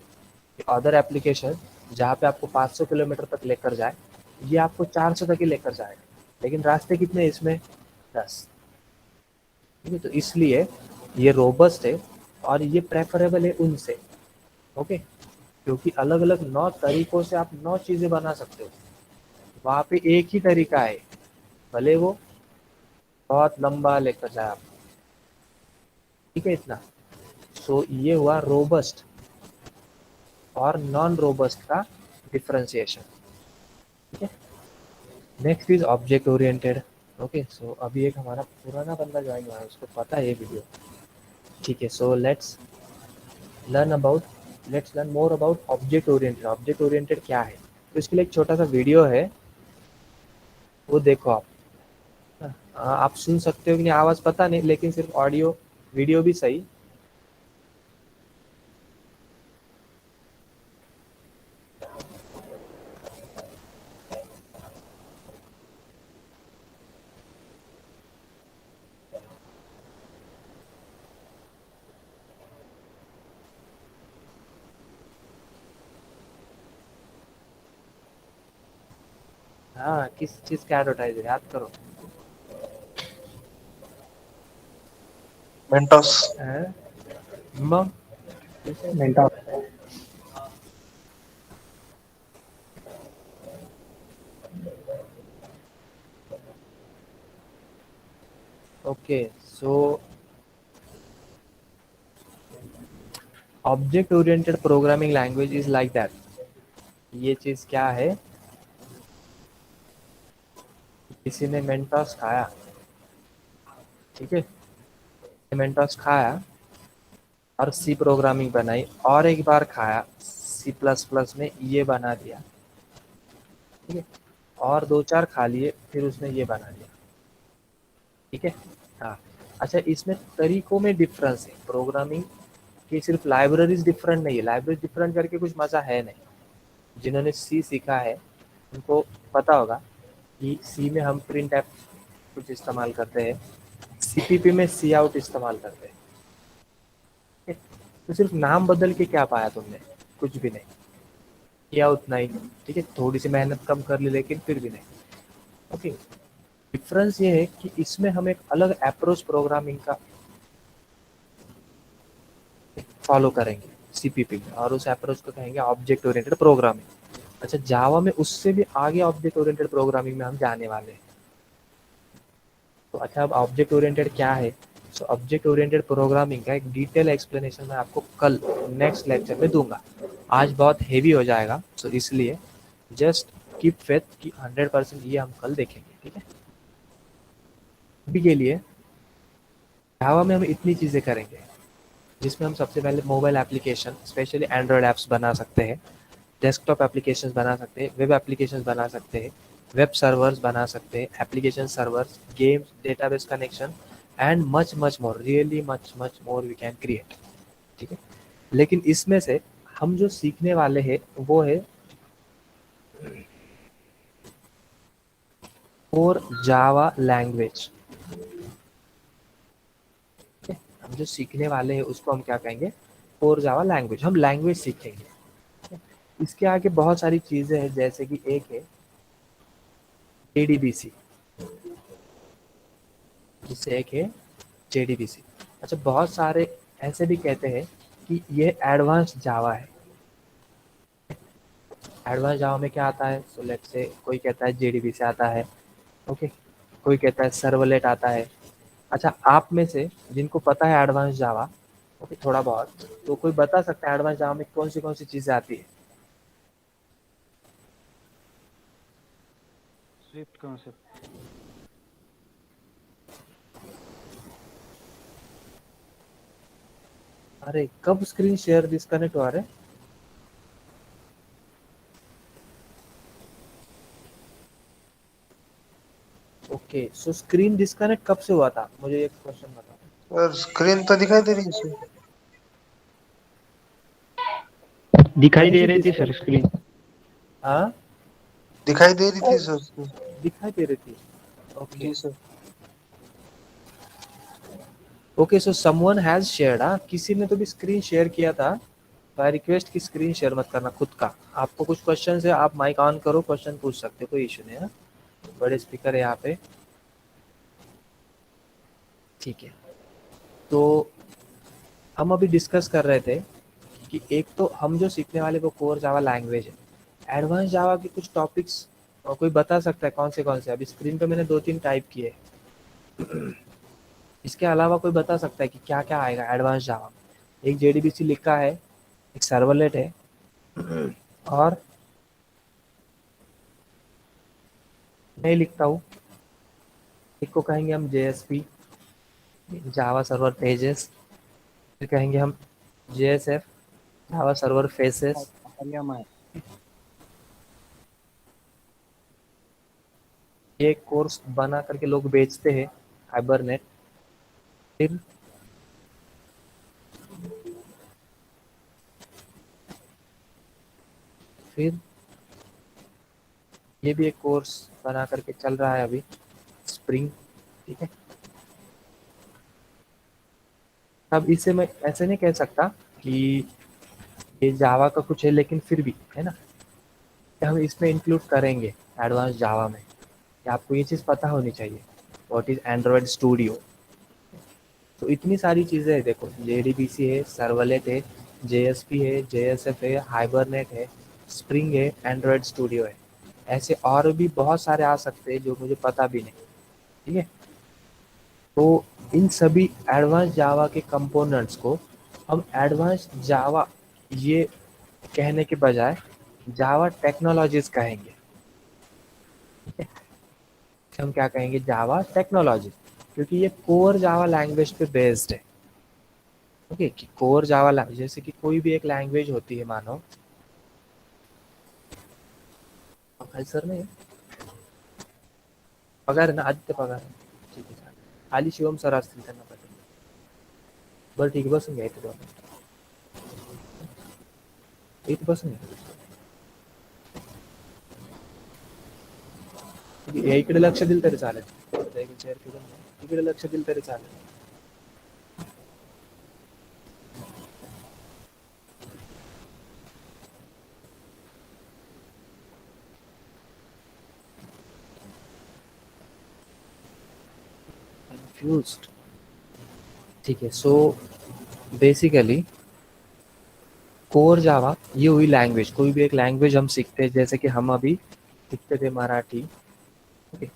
S1: अदर एप्लीकेशन जहाँ पे आपको 500 किलोमीटर तक लेकर जाए, ये आपको 400 तक ही लेकर जाएगा, लेकिन रास्ते कितने हैं इसमें? 10, ठीक है। तो इसलिए ये रोबस्ट है और ये प्रेफरेबल है उनसे, ओके, क्योंकि अलग अलग 9 तरीकों से आप 9 चीजें बना सकते हो, वहाँ पे एक ही तरीका है, भले वो बहुत लंबा लेकर जाए आप, ठीक है, इतना। सो ये हुआ रोबस्ट और नॉन रोबस्ट का डिफरेंशिएशन, ठीक है। Next is object oriented, okay. So अभी एक हमारा पुराना बंदा ज्वाइन हुआ है, उसको पता है ये वीडियो, ठीक है। So let's learn more about object oriented. Object oriented क्या है, तो इसके लिए एक छोटा सा वीडियो है, वो देखो आप। आप सुन सकते हो कि नहीं आवाज पता नहीं, लेकिन सिर्फ ऑडियो, वीडियो भी सही। हाँ, किस चीज का एडवर्टाइज है, याद करो।
S4: मेंटोस।
S1: हैं? मम।
S5: Mentos.
S1: Okay, so object oriented programming language is like that. ये चीज क्या है, किसी ने मेंटोस खाया, ठीक है, मेंटोस खाया और सी प्रोग्रामिंग बनाई, और एक बार खाया, सी प्लस प्लस में ये बना दिया, ठीक है, और दो चार खा लिए, फिर उसने ये बना दिया, ठीक है। हाँ, अच्छा, इसमें तरीकों में डिफरेंस है, प्रोग्रामिंग की सिर्फ लाइब्रेरीज डिफरेंट नहीं है, लाइब्रेरी डिफरेंट करके कुछ मजा है नहीं। जिन्होंने सी सीखा है उनको पता होगा कि सी में हम प्रिंट एफ कुछ इस्तेमाल करते हैं, सीपीपी में सी आउट इस्तेमाल करते हैं, ठीक है? तो सिर्फ नाम बदल के क्या पाया तुमने, कुछ भी नहीं किया, उतना ही, ठीक है, थोड़ी सी मेहनत कम कर ली लेकिन फिर भी नहीं। ओके, डिफरेंस ये है कि इसमें हम एक अलग अप्रोच प्रोग्रामिंग का फॉलो करेंगे सीपीपी में, और उस अप्रोच को कहेंगे ऑब्जेक्ट ओरिएंटेड प्रोग्रामिंग। अच्छा, जावा में उससे भी आगे ऑब्जेक्ट ओरिएंटेड प्रोग्रामिंग में हम जाने वाले हैं। तो अच्छा, अब ऑब्जेक्ट ओरिएंटेड क्या है, सो ऑब्जेक्ट ओरिएंटेड प्रोग्रामिंग का एक डिटेल एक्सप्लेनेशन मैं आपको कल नेक्स्ट लेक्चर में दूंगा। आज बहुत हेवी हो जाएगा, सो इसलिए जस्ट कीप फेथ कि 100% ये हम कल देखेंगे, ठीक है। अभी के लिए जावा में हम इतनी चीज़ें करेंगे, जिसमें हम सबसे पहले mobile application, specially Android apps बना सकते हैं, डेस्कटॉप एप्लीकेशंस बना सकते हैं, वेब एप्लीकेशंस बना सकते हैं, वेब सर्वर्स बना सकते हैं, application servers, games, database connection and much much more, really much much more we can create, ठीक है। लेकिन इसमें से हम जो सीखने वाले हैं वो है कोर जावा लैंग्वेज। हम जो सीखने वाले हैं उसको हम क्या कहेंगे, कोर जावा लैंग्वेज, हम लैंग्वेज सीखेंगे। इसके आगे बहुत सारी चीज़ें हैं, जैसे कि एक है जेडीबीसी, जिससे एक है जेडीबीसी। अच्छा, बहुत सारे ऐसे भी कहते हैं कि ये एडवांस जावा है। एडवांस जावा में क्या आता है, सो लेट्स से कोई कहता है जेडीबीसी आता है, ओके, कोई कहता है सर्वलेट आता है। अच्छा, आप में से जिनको पता है एडवांस जावा, ओके, थोड़ा बहुत, तो कोई बता सकता है एडवांस जावा में कौन सी चीज़ें आती है।
S3: Swift concept.
S1: अरे, कब स्क्रीन शेयर डिस्कनेक्ट हुआ रे। ओके, सो स्क्रीन डिस्कनेक्ट कब से हुआ था, मुझे एक क्वेश्चन बताओ।
S4: और स्क्रीन तो दिखाई दे रही है इसमें।
S5: दिखाई दे रही थी सर स्क्रीन।
S1: हाँ,
S4: दिखाई दे रही थी सर उसमें।
S1: दिखाई दे रही थी। ओके,
S4: जी sir.
S1: Okay, so someone has shared, हाँ, किसी ने तो भी स्क्रीन शेयर किया था। बाय रिक्वेस्ट की स्क्रीन शेयर मत करना खुद का। आपको कुछ क्वेश्चन है, आप माइक ऑन करो, क्वेश्चन पूछ सकते हो, कोई इशू नहीं है। बड़े स्पीकर है यहाँ पे, ठीक है। तो हम अभी डिस्कस कर रहे थे कि एक तो हम जो सीखने वाले वो कोर जावा लैंग्वेज है। एडवांस जावा के कुछ टॉपिक्स कोई बता सकता है कौन से? अभी स्क्रीन पे मैंने 2-3 टाइप किए। इसके अलावा कोई बता सकता है कि क्या क्या आएगा एडवांस जावा में? एक जेडीबीसी लिखा है, एक सर्वलेट है, और नहीं लिखता हूँ, एक को कहेंगे हम जेएसपी, जावा सर्वर पेजेस, फिर कहेंगे हम जेएसएफ, जावा सर्वर फेसेस। ये कोर्स बना करके लोग बेचते हैं, हाइबरनेट। फिर फिर ये भी एक कोर्स बना करके चल रहा है अभी, स्प्रिंग, ठीक है। अब इसे मैं ऐसे नहीं कह सकता कि ये जावा का कुछ है, लेकिन फिर भी है ना, कि हम इसमें इंक्लूड करेंगे। एडवांस जावा में, कि आपको ये चीज़ पता होनी चाहिए, व्हाट इज़ एंड्रॉयड स्टूडियो। तो इतनी सारी चीज़ें हैं, देखो JDBC है, सर्वलेट है, JSP है, JSF है, हाइबरनेट है, स्प्रिंग है, एंड्रॉयड स्टूडियो है। ऐसे और भी बहुत सारे आ सकते हैं जो मुझे पता भी नहीं। ठीक है, तो इन सभी एडवांस जावा के कंपोनेंट्स को हम एडवांस जावा ये कहने के बजाय जावा टेक्नोलॉजीज कहेंगे। ठीक है, हम क्या कहेंगे, जावा टेक्नोलॉजी, क्योंकि ये कोर जावा लैंग्वेज पे बेस्ड है। ओके, कि कोर जावा लैंग्वेज, जैसे कि कोई भी एक लैंग्वेज होती है, मानो सर नहीं पगार आहे ना, आदित्य पगार आहे. ठीक आहे, चालेल. खाली शिवम सर असतील, त्यांना पाठवून द्या. बरं ठीक आहे, बसून घ्या इथे दोन. इथे बसून घ्या. या इकडे लक्ष दिलं तरी चालेल. चेअर फिरून घ्या. इकडे लक्ष दिलं तरी चालेल. कन्फ्यूज्ड. ठीक है, सो बेसिकली कोर जावा ये हुई लैंग्वेज। कोई भी एक लैंग्वेज हम सीखते हैं, जैसे कि हम अभी सीखते थे मराठी, ओके,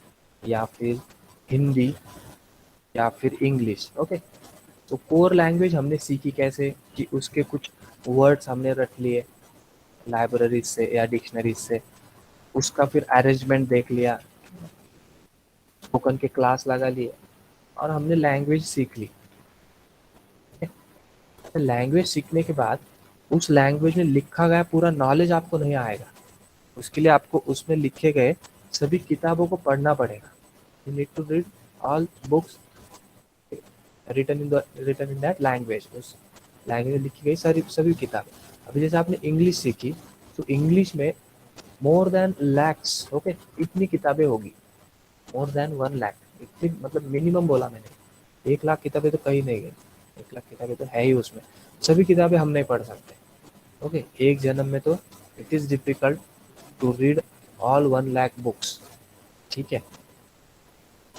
S1: या फिर हिंदी, या फिर इंग्लिश। ओके, तो कोर लैंग्वेज हमने सीखी कैसे, कि उसके कुछ वर्ड्स हमने रख लिए लाइब्रेरी से या डिक्शनरी से, उसका फिर अरेंजमेंट देख लिया, स्पोकन के क्लास लगा लिए, और हमने लैंग्वेज सीख ली। लैंग्वेज सीखने के बाद उस लैंग्वेज में लिखा गया पूरा नॉलेज आपको नहीं आएगा। उसके लिए आपको उसमें लिखे गए सभी किताबों को पढ़ना पड़ेगा। You need to read all books written in that language. उस लैंग्वेज में लिखी गई सारी सभी किताबें। अभी जैसे आपने इंग्लिश सीखी, तो इंग्लिश में मोर देन लैक्स, ओके, इतनी किताबें होगी, मोर देन 1 लाख, इतनी, मतलब मिनिमम बोला मैंने, 1 लाख किताबें तो कहीं नहीं गई, 1 लाख किताबें तो है ही उसमें। सभी किताबें हम नहीं पढ़ सकते। ओके, एक जन्म में तो it is difficult to read all 1 lakh books. ठीक है,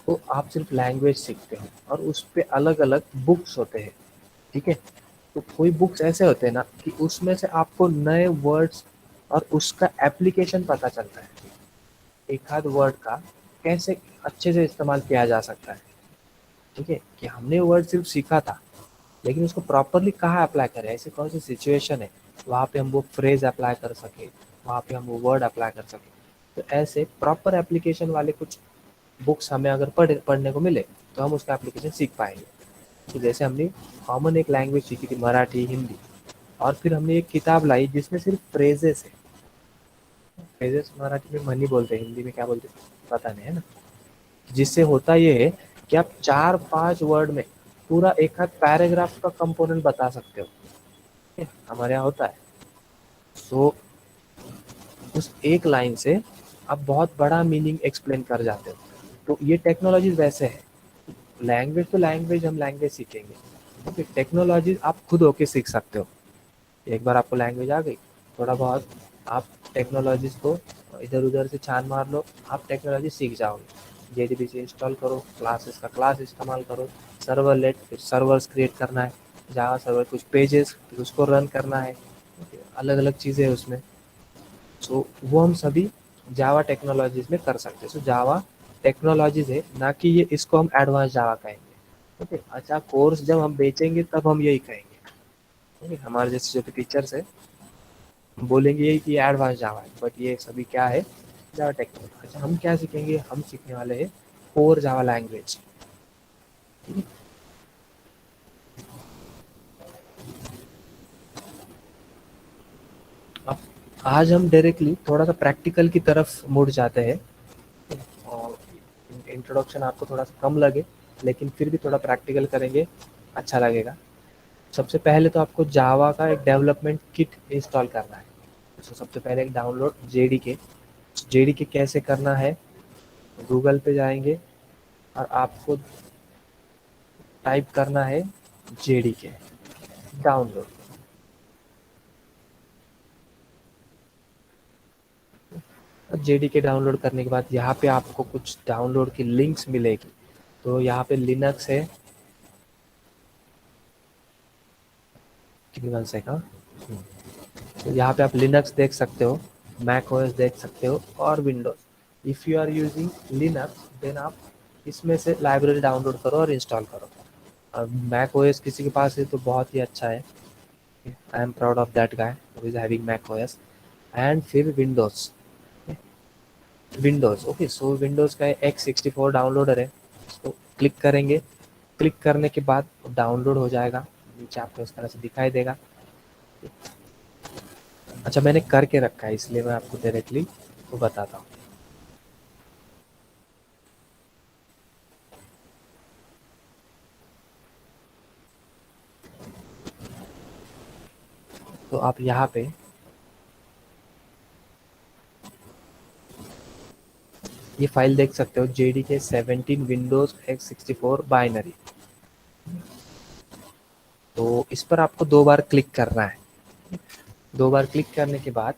S1: तो आप सिर्फ लैंग्वेज सीखते हैं और उस पे अलग अलग बुक्स होते हैं। ठीक है, तो कोई बुक्स ऐसे होते हैं ना कि उसमें से आपको नए वर्ड्स और उसका एप्लीकेशन पता चलता है, एक आध वर्ड का कैसे अच्छे से इस्तेमाल किया जा सकता है। ठीक है, कि हमने वर्ड सिर्फ सीखा था, लेकिन उसको प्रॉपरली कहाँ अप्लाई करें, ऐसी कौन सी सिचुएशन है वहाँ पे हम वो फ्रेज अप्लाई कर सके, वहाँ पे हम वो वर्ड अप्लाई कर सके। तो ऐसे प्रॉपर एप्लीकेशन वाले कुछ बुक्स हमें अगर पढ़ने को मिले, तो हम उसका एप्लीकेशन सीख पाएंगे। तो जैसे हमने कॉमन एक लैंग्वेज सीखी थी मराठी, हिंदी, और फिर हमने एक किताब लाई जिसमें सिर्फ फ्रेजेस है। फ्रेजेस मराठी में मनी बोलते हैं, हिंदी में क्या बोलते हैं पता नहीं, है ना। जिससे होता ये है कि आप 4-5 वर्ड में पूरा एक आध पैराग्राफ का कंपोनेंट बता सकते हो। हमारे यहाँ होता है। सो उस एक लाइन से आप बहुत बड़ा मीनिंग एक्सप्लेन कर जाते हो। तो ये टेक्नोलॉजी वैसे है। लैंग्वेज तो लैंग्वेज हम लैंग्वेज सीखेंगे, ओके, टेक्नोलॉजी आप खुद होके सीख सकते हो। एक बार आपको लैंग्वेज आ गई, थोड़ा बहुत आप टेक्नोलॉजीज को इधर उधर से छान मार लो, आप टेक्नोलॉजी सीख जाओगे। JDBC इंस्टॉल करो, क्लासेस का क्लास इस्तेमाल करो, सर्वलेट, फिर सर्वर्स क्रिएट करना है, जावा सर्वर कुछ पेजेस, फिर उसको रन करना है, अलग अलग चीज़ें हैं उसमें। सो वो हम सभी जावा टेक्नोलॉजीज में कर सकते हैं। सो जावा टेक्नोलॉजीज है, ना कि ये इसको हम एडवांस जावा कहेंगे। ओके, अच्छा, कोर्स जब हम बेचेंगे तब हम यही कहेंगे। ओके, हमारे जैसे जो टीचर्स है बोलेंगे यही कि एडवांस जावा है, बट ये सभी क्या है, जावा टेक्नोलॉजी। अच्छा, हम क्या सीखेंगे, हम सीखने वाले हैं कोर जावा लैंग्वेज। अब आज हम डायरेक्टली थोड़ा सा प्रैक्टिकल की तरफ मुड़ जाते हैं, और इंट्रोडक्शन आपको थोड़ा सा कम लगे, लेकिन फिर भी थोड़ा प्रैक्टिकल करेंगे, अच्छा लगेगा। सबसे पहले तो आपको जावा का एक डेवलपमेंट किट इंस्टॉल करना है। तो सबसे पहले एक डाउनलोड JDK कैसे करना है, गूगल पे जाएंगे और आपको टाइप करना है JDK डाउनलोड। जेडीके डाउनलोड करने के बाद यहाँ पे आपको कुछ डाउनलोड की लिंक्स मिलेगी। तो यहाँ पे लिनक्स है, वन सेकंड, तो यहाँ पे आप लिनक्स देख सकते हो, मैक ओएस देख सकते हो और Windows. If you are using Linux then आप इसमें से लाइब्रेरी डाउनलोड करो और इंस्टॉल करो। और मैक ओएस किसी के पास है तो बहुत ही अच्छा है, I am proud of that guy who is having Mac OS. And फिर Windows, Windows okay, so Windows का x64 डाउनलोडर है, इसको क्लिक करेंगे। क्लिक करने के बाद डाउनलोड हो जाएगा, नीचे आपको इस तरह से दिखाई देगा। अच्छा मैंने करके रखा है इसलिए मैं आपको डायरेक्टली वो बताता हूँ। तो आप यहाँ पे ये फाइल देख सकते हो, JDK 17 विंडोज x64 बाइनरी। तो इस पर आपको 2 बार क्लिक करना है। 2 बार क्लिक करने के बाद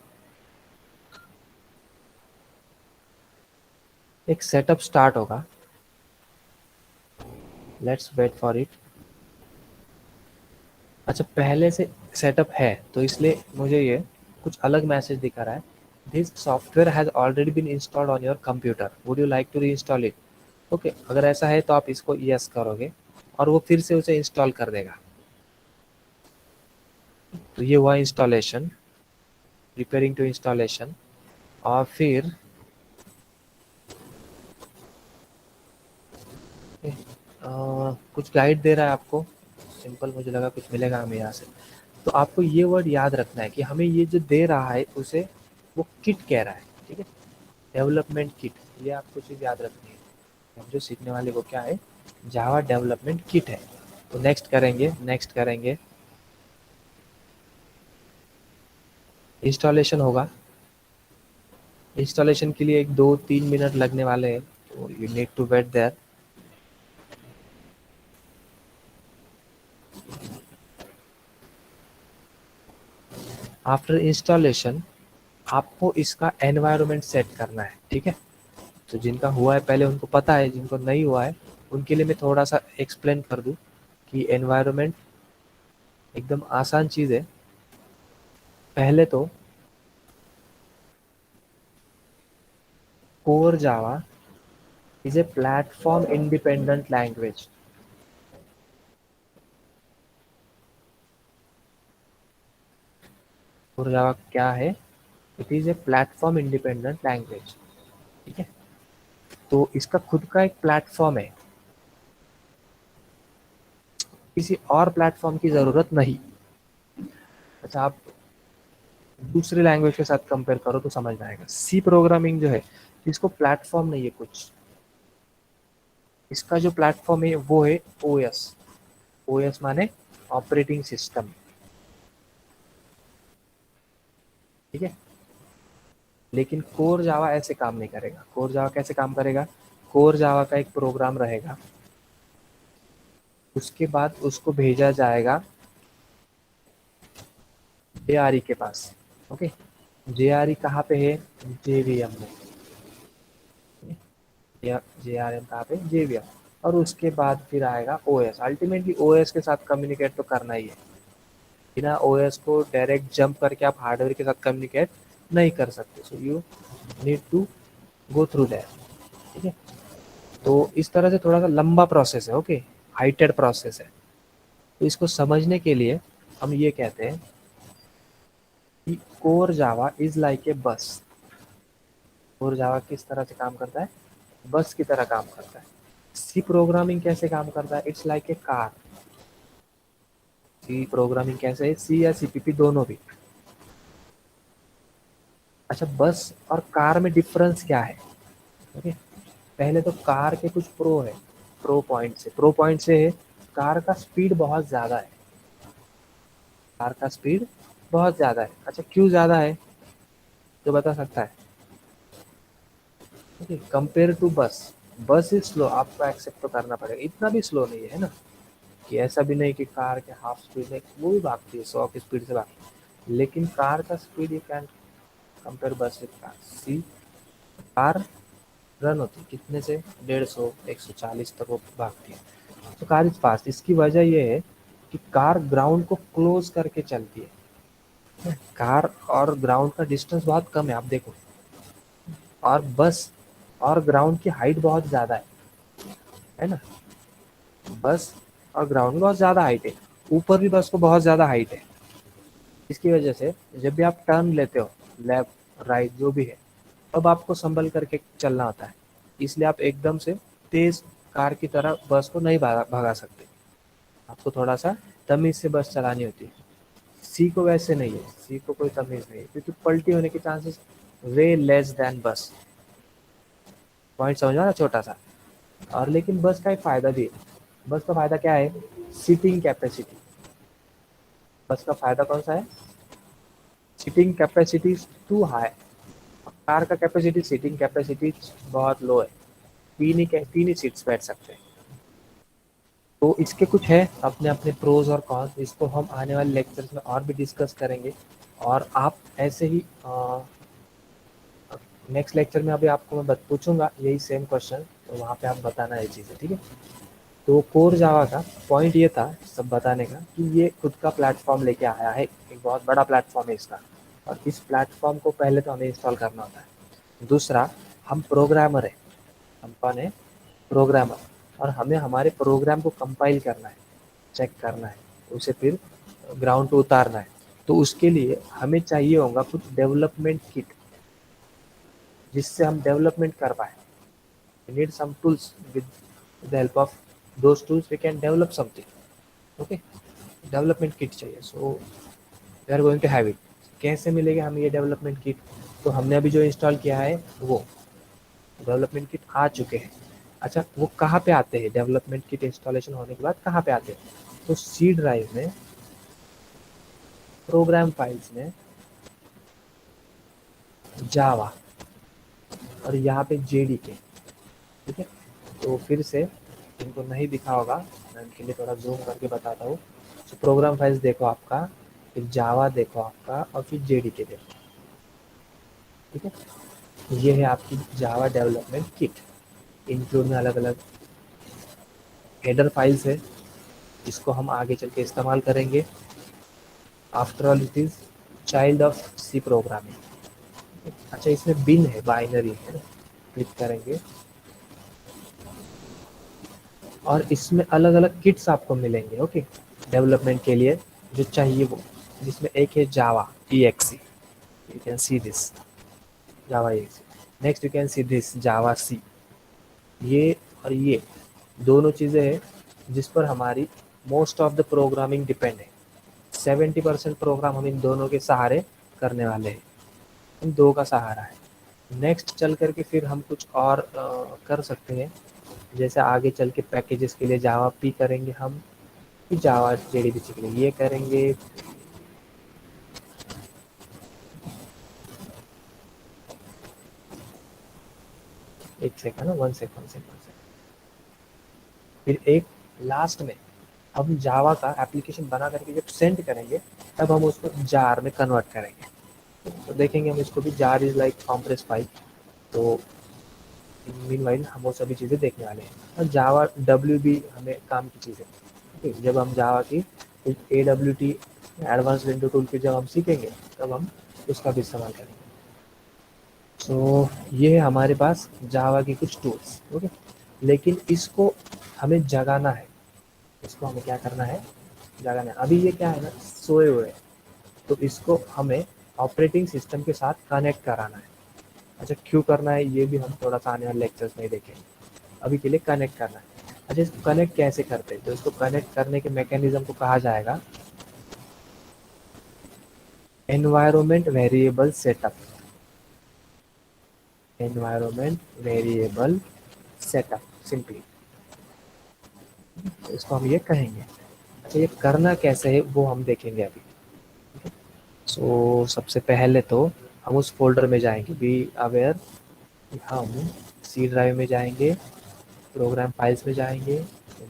S1: एक सेटअप स्टार्ट होगा, लेट्स वेट फॉर इट। अच्छा पहले से सेटअप है तो इसलिए मुझे ये कुछ अलग मैसेज दिखा रहा है, this software has already been installed on your computer, would you like to reinstall it. Okay, अगर ऐसा है तो आप इसको यस करोगे और वो फिर से उसे इंस्टॉल कर देगा। तो ये हुआ इंस्टॉलेशन, प्रिपेयरिंग टू इंस्टॉलेशन। और फिर कुछ गाइड दे रहा है आपको, सिंपल मुझे लगा कुछ मिलेगा हमें यहाँ से। तो आपको ये वर्ड याद रखना है कि हमें ये जो दे रहा है उसे वो किट कह रहा है, ठीक है, डेवलपमेंट किट। ये आपको चीज़ याद रखनी है, हम जो सीखने वाले वो क्या है, जावा डेवलपमेंट किट है। तो नेक्स्ट करेंगे, नेक्स्ट करेंगे, इंस्टॉलेशन होगा। इंस्टॉलेशन के लिए एक 2-3 मिनट लगने वाले हैं, तो you need to wait there. After installation आपको इसका एनवायरनमेंट सेट करना है, ठीक है। तो जिनका हुआ है पहले उनको पता है, जिनको नहीं हुआ है उनके लिए मैं थोड़ा सा एक्सप्लेन कर दूं कि एनवायरनमेंट एकदम आसान चीज़ है। पहले तो core Java is a platform independent language. Core Java क्या है, it is a platform independent language, ठीक है। तो इसका खुद का एक प्लेटफॉर्म है, किसी और प्लेटफॉर्म की ज़रूरत नहीं। अच्छा आप दूसरे लैंग्वेज के साथ कंपेयर करो तो समझ में आएगा। सी प्रोग्रामिंग जो है इसको प्लेटफॉर्म नहीं है कुछ, इसका जो प्लेटफॉर्म है वो है ओएस। ओएस माने ऑपरेटिंग सिस्टम, ठीक है। लेकिन कोर जावा ऐसे काम नहीं करेगा। कोर जावा कैसे काम करेगा, कोर जावा का एक प्रोग्राम रहेगा, उसके बाद उसको भेजा जाएगा जेआरई के पास, ओके। जेआरई कहाँ पे है, जेवीएम में, जेआरएम कहाँ पे, जेवीएम। और उसके बाद फिर आएगा ओएस। अल्टीमेटली ओएस के साथ कम्युनिकेट तो करना ही है, बिना ओएस को डायरेक्ट जंप करके आप हार्डवेयर के साथ कम्युनिकेट नहीं कर सकते। So you need to go through that, ठीक है। तो इस तरह से थोड़ा सा लंबा प्रोसेस है, ओके, हाइटेड प्रोसेस है। तो इसको समझने के लिए हम ये कहते हैं कि core Java is like a bus. Core जावा किस तरह से काम करता है, बस की तरह काम करता है। सी प्रोग्रामिंग कैसे काम करता है, it's like a car. C programming कैसे है, सी या सीपीपी दोनों भी। अच्छा बस और कार में डिफरेंस क्या है, ओके। पहले तो कार के कुछ प्रो है, प्रो पॉइंट से है, कार का स्पीड बहुत ज़्यादा है, कार का स्पीड बहुत ज़्यादा है। अच्छा क्यों ज़्यादा है, जो बता सकता है, ओके। कंपेयर टू बस, बस इज स्लो, आपको एक्सेप्ट तो करना पड़ेगा, इतना भी स्लो नहीं है ना, कि ऐसा भी नहीं कि कार के हाफ स्पीड में वो भी भागती है, 100 की स्पीड से भागती है। लेकिन कार का speed you can compare bus with car. See car run होती है कितने से 150 140 तक वो भागती है। तो कार इज फास्ट, इसकी वजह ये है कि कार ग्राउंड को क्लोज करके चलती है। कार और ग्राउंड का डिस्टेंस बहुत कम है, आप देखो। और बस और ग्राउंड की हाइट बहुत ज़्यादा है ना। बस और ग्राउंड में बहुत ज़्यादा हाइट है, ऊपर भी बस को बहुत ज़्यादा हाइट है। इसकी वजह से जब भी आप टर्न लेते हो, लेफ्ट राइट जो भी है, तब आपको संभल करके चलना होता है। इसलिए आप एकदम से तेज कार की तरह बस को नहीं भगा सकते, आपको थोड़ा सा तमीज से बस चलानी होती है। सी को वैसे नहीं है, सी को कोई तमीज नहीं है, क्योंकि पलटी होने के चांसेस वे लेस देन बस। पॉइंट समझा ना, छोटा सा। और लेकिन बस का एक फायदा भी है। बस का फायदा क्या है? Seating capacity. बस का फायदा कौन सा है? Seating capacity too high. Car का कैपेसिटी, सीटिंग कैपेसिटी बहुत लो है, तीन ही सीट्स बैठ सकते हैं। तो इसके कुछ है अपने अपने प्रोज और कॉन्स, इसको हम आने वाले लेक्चर्स में और भी डिस्कस करेंगे। और आप ऐसे ही नेक्स्ट लेक्चर में अभी आपको मैं पूछूंगा यही सेम क्वेश्चन, तो वहाँ पे आप बताना ये चीज़ें, ठीक है। तो कोर जावा का पॉइंट ये था सब बताने का कि ये खुद का प्लेटफॉर्म लेके आया है, एक बहुत बड़ा प्लेटफॉर्म है इसका। और इस प्लेटफॉर्म को पहले तो हमें इंस्टॉल करना होता है। दूसरा, हम प्रोग्रामर है, हम कौन है? प्रोग्रामर। और हमें हमारे प्रोग्राम को कंपाइल करना है, चेक करना है, उसे फिर ग्राउंड पे उतारना है। तो उसके लिए हमें चाहिए होगा कुछ डेवलपमेंट किट, जिससे हम डेवलपमेंट कर पाए। We need some tools, with the help of those tools we can develop something. Okay, development kit चाहिए, so we are going to have it. कैसे मिलेगा हमें ये डेवलपमेंट किट? तो हमने अभी जो इंस्टॉल किया है वो डेवलपमेंट किट आ चुके हैं। अच्छा, वो कहाँ पे आते हैं? डेवलपमेंट किट इंस्टॉलेशन होने के बाद कहाँ पे आते हैं? तो सी ड्राइव में, प्रोग्राम फाइल्स में, जावा, और यहाँ पे जेडीके, ठीक है। तो फिर से इनको नहीं दिखा होगा, मैं इनके लिए थोड़ा जूम करके बताता हूँ। तो प्रोग्राम फाइल्स देखो आपका, फिर जावा देखो आपका, और फिर जेडीके देखो, ठीक है। ये है आपकी जावा डेवलपमेंट किट। इंक्लूड में अलग अलग हेडर फाइल्स है, जिसको हम आगे चल के इस्तेमाल करेंगे। After all it is child of C programming. अच्छा, इसमें बिन है, बाइनरी है ना, क्लिक करेंगे और इसमें अलग अलग किट्स आपको मिलेंगे। ओके, डेवलपमेंट के लिए जो चाहिए वो, जिसमें एक है Java EXE, you can see this Java EXE। Next you can see this Java C. ये और ये दोनों चीज़ें हैं जिस पर हमारी most of the programming depend है। 70% प्रोग्राम हम इन दोनों के सहारे करने वाले हैं, इन दो का सहारा है। नेक्स्ट चल करके फिर हम कुछ और कर सकते हैं, जैसे आगे चल के पैकेजेस के लिए जावा पी करेंगे हम, फिर जावा JDBC के लिए ये करेंगे। एक सेकंड, 1 सेकंड। फिर एक लास्ट में हम जावा का एप्लीकेशन बना करके जब सेंड करेंगे, तब हम उसको जार में कन्वर्ट करेंगे। तो देखेंगे हम इसको भी, jar is like compress file. तो मीनवाइल हम वो सभी चीज़ें देखने वाले हैं। और जावा WB हमें काम की चीज़ है, ठीक है। जब हम जावा की AWT एडवांस विंडो टूल की जब हम सीखेंगे, तब हम उसका भी इस्तेमाल करेंगे। तो ये है हमारे पास जावा की कुछ टूल्स। ओके, लेकिन इसको हमें जगाना है, इसको हमें क्या करना है? जगाना है। अभी ये क्या है ना, सोए हुए हैं, तो इसको हमें ऑपरेटिंग सिस्टम के साथ कनेक्ट कराना है। अच्छा, क्यों करना है ये भी हम थोड़ा सा आने वाले लेक्चर्स में देखेंगे। अभी के लिए कनेक्ट करना है। अच्छा, इसको कनेक्ट कैसे करते हैं? तो इसको कनेक्ट करने के मैकेनिज्म को कहा जाएगा environment variable setup. Environment variable setup, simply तो इसको हम ये कहेंगे। अच्छा, ये करना कैसे है वो हम देखेंगे अभी। सो सबसे पहले तो हम उस फोल्डर में जाएंगे, बी अवेयर। हम सी ड्राइव में जाएंगे, प्रोग्राम फाइल्स में जाएंगे,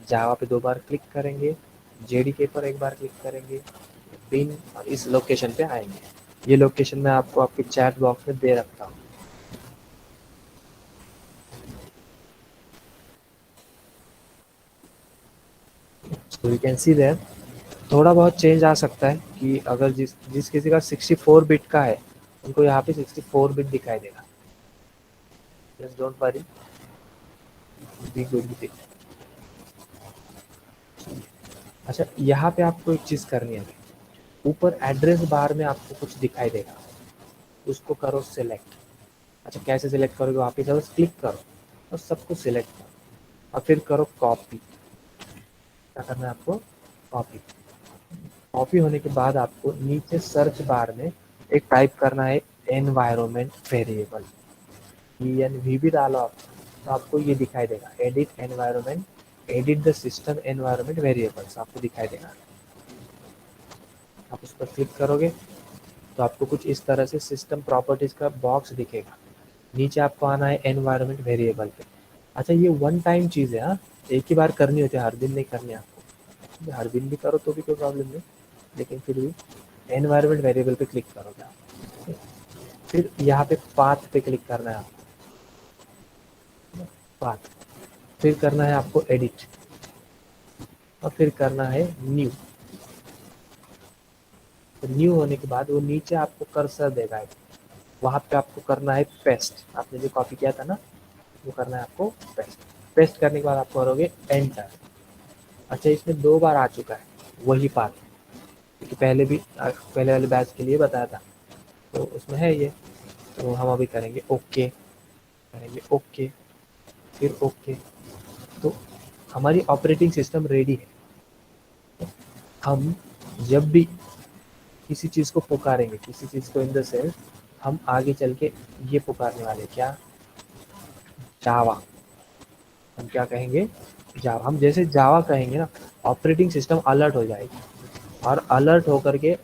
S1: जावा पे 2 बार क्लिक करेंगे, जेडीके पर 1 बार क्लिक करेंगे, पिन, और इस लोकेशन पे आएंगे। ये लोकेशन मैं आपको आपके चैट बॉक्स में दे रखता हूँ। तो यू कैन सी देयर थोड़ा बहुत चेंज आ सकता है कि अगर जिस जिस किसी का 64 बिट का है उनको यहाँ पे 64 बिट दिखाई देगा। Just don't worry, be good with it. अच्छा, यहाँ पे आपको एक चीज़ करनी है, ऊपर एड्रेस बार में आपको कुछ दिखाई देगा, उसको करो सिलेक्ट। अच्छा, कैसे सिलेक्ट करोगे? वहाँ पे जाओ, क्लिक करो और सबको सिलेक्ट करो और फिर करो कॉपी। क्या करना है आपको? कॉपी। कॉपी होने के बाद आपको नीचे सर्च बार में एक टाइप करना है एनवायरमेंट वेरिएबल, ENV भी डालो आप, तो आपको ये दिखाई देगा edit environment, edit the system environment variables आपको दिखाई देगा। आप उस पर क्लिक करोगे तो आपको कुछ इस तरह से सिस्टम प्रॉपर्टीज का बॉक्स दिखेगा। नीचे आपको आना है एनवायरमेंट वेरिएबल पे। अच्छा, ये वन टाइम चीज़ है, हाँ, एक ही बार करनी होती है, हर दिन नहीं करनी है आपको। हर दिन भी करो तो भी कोई प्रॉब्लम नहीं, लेकिन फिर भी एनवायरमेंट वेरिएबल पे क्लिक करोगे आप। फिर यहाँ पे पाथ पे क्लिक करना है आपको, पाथ। फिर करना है आपको एडिट और फिर करना है न्यू। तो न्यू होने के बाद वो नीचे आपको कर्सर देगा, वहाँ पे आपको करना है पेस्ट। आपने जो कॉपी किया था ना, वो करना है आपको पेस्ट। पेस्ट करने के बाद आप करोगे एंटर। अच्छा, इसमें 2 बार आ चुका है वही पाथ, क्योंकि पहले भी पहले वाले बैच के लिए बताया था, तो उसमें है ये। तो हम अभी करेंगे ओके, करेंगे ओके, फिर ओके। तो हमारी ऑपरेटिंग सिस्टम रेडी है। हम जब भी किसी चीज़ को पुकारेंगे, किसी चीज़ को इन द सेंस, हम आगे चल के ये पुकारने वाले, क्या? जावा। हम क्या कहेंगे? जावा। हम जैसे जावा कहेंगे ना, ऑपरेटिंग सिस्टम अलर्ट हो जाएगी और अलर्ट होकर के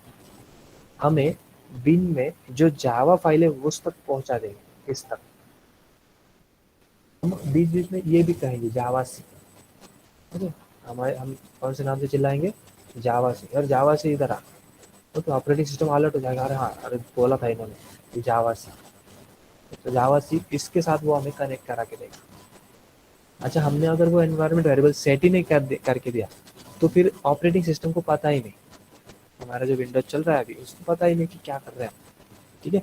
S1: हमें बिन में जो जावा फाइल है उस तक पहुंचा देंगे, इस तक। हम बीच बीच में ये भी कहेंगे जावा सी, ठीक है? हम कौन से नाम से चिल्लाएंगे? जावा सी। और जावा से इधर आ, तो ऑपरेटिंग सिस्टम अलर्ट हो जाएगा, अरे हाँ, अरे बोला था इन्होंने जावा सी। तो जावा सी इसके साथ वो हमें कनेक्ट करा के देगा। अच्छा, हमने अगर वो एनवायरनमेंट वेरिएबल सेट ही नहीं करके दिया तो फिर ऑपरेटिंग सिस्टम को पता ही नहीं, हमारा जो विंडोज चल रहा है अभी उसको पता ही नहीं कि क्या कर रहे हैं, ठीक है?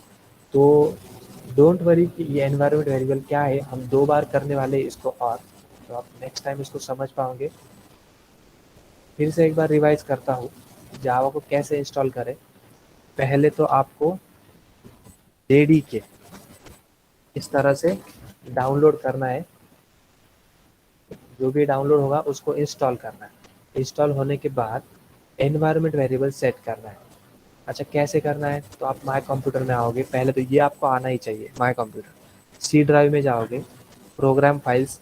S1: तो डोंट वरी कि ये एनवायरनमेंट वेरिएबल क्या है, हम 2 बार करने वाले हैं इसको, और तो आप नेक्स्ट टाइम इसको समझ पाओगे। फिर से एक बार रिवाइज करता हूँ, जावा को कैसे इंस्टॉल करें। पहले तो आपको JDK इस तरह से डाउनलोड करना है, जो भी डाउनलोड होगा उसको इंस्टॉल करना है। इंस्टॉल होने के बाद एनवायरनमेंट वेरिएबल सेट करना है। अच्छा, कैसे करना है? तो आप माय कंप्यूटर में आओगे, पहले तो ये आपको आना ही चाहिए, माय कंप्यूटर। सी ड्राइव में जाओगे, प्रोग्राम फाइल्स,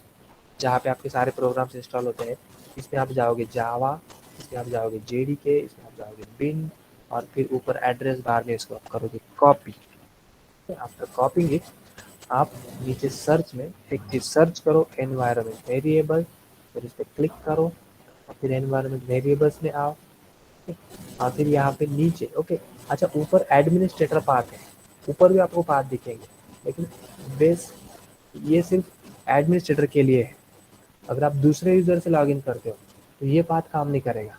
S1: जहाँ पे आपके सारे प्रोग्राम्स इंस्टॉल होते हैं, इसमें आप जाओगे जावा, इसमें आप जाओगे JDK, इसमें आप जाओगे बिन, और फिर ऊपर एड्रेस बार में इसको आप करोगे कॉपी। आफ्टर कॉपिंग इट, आप नीचे सर्च में एक चीज़ सर्च करो, एनवायरनमेंट वेरिएबल, फिर इस पर क्लिक करो और फिर एनवायरनमेंट वेरिएबल्स में आओ, और फिर यहाँ पे नीचे ओके। अच्छा, ऊपर एडमिनिस्ट्रेटर पाथ है, ऊपर भी आपको पाथ दिखेंगे, लेकिन बेस ये सिर्फ एडमिनिस्ट्रेटर के लिए है। अगर आप दूसरे यूज़र से लॉगिन करते हो तो ये पाथ काम नहीं करेगा,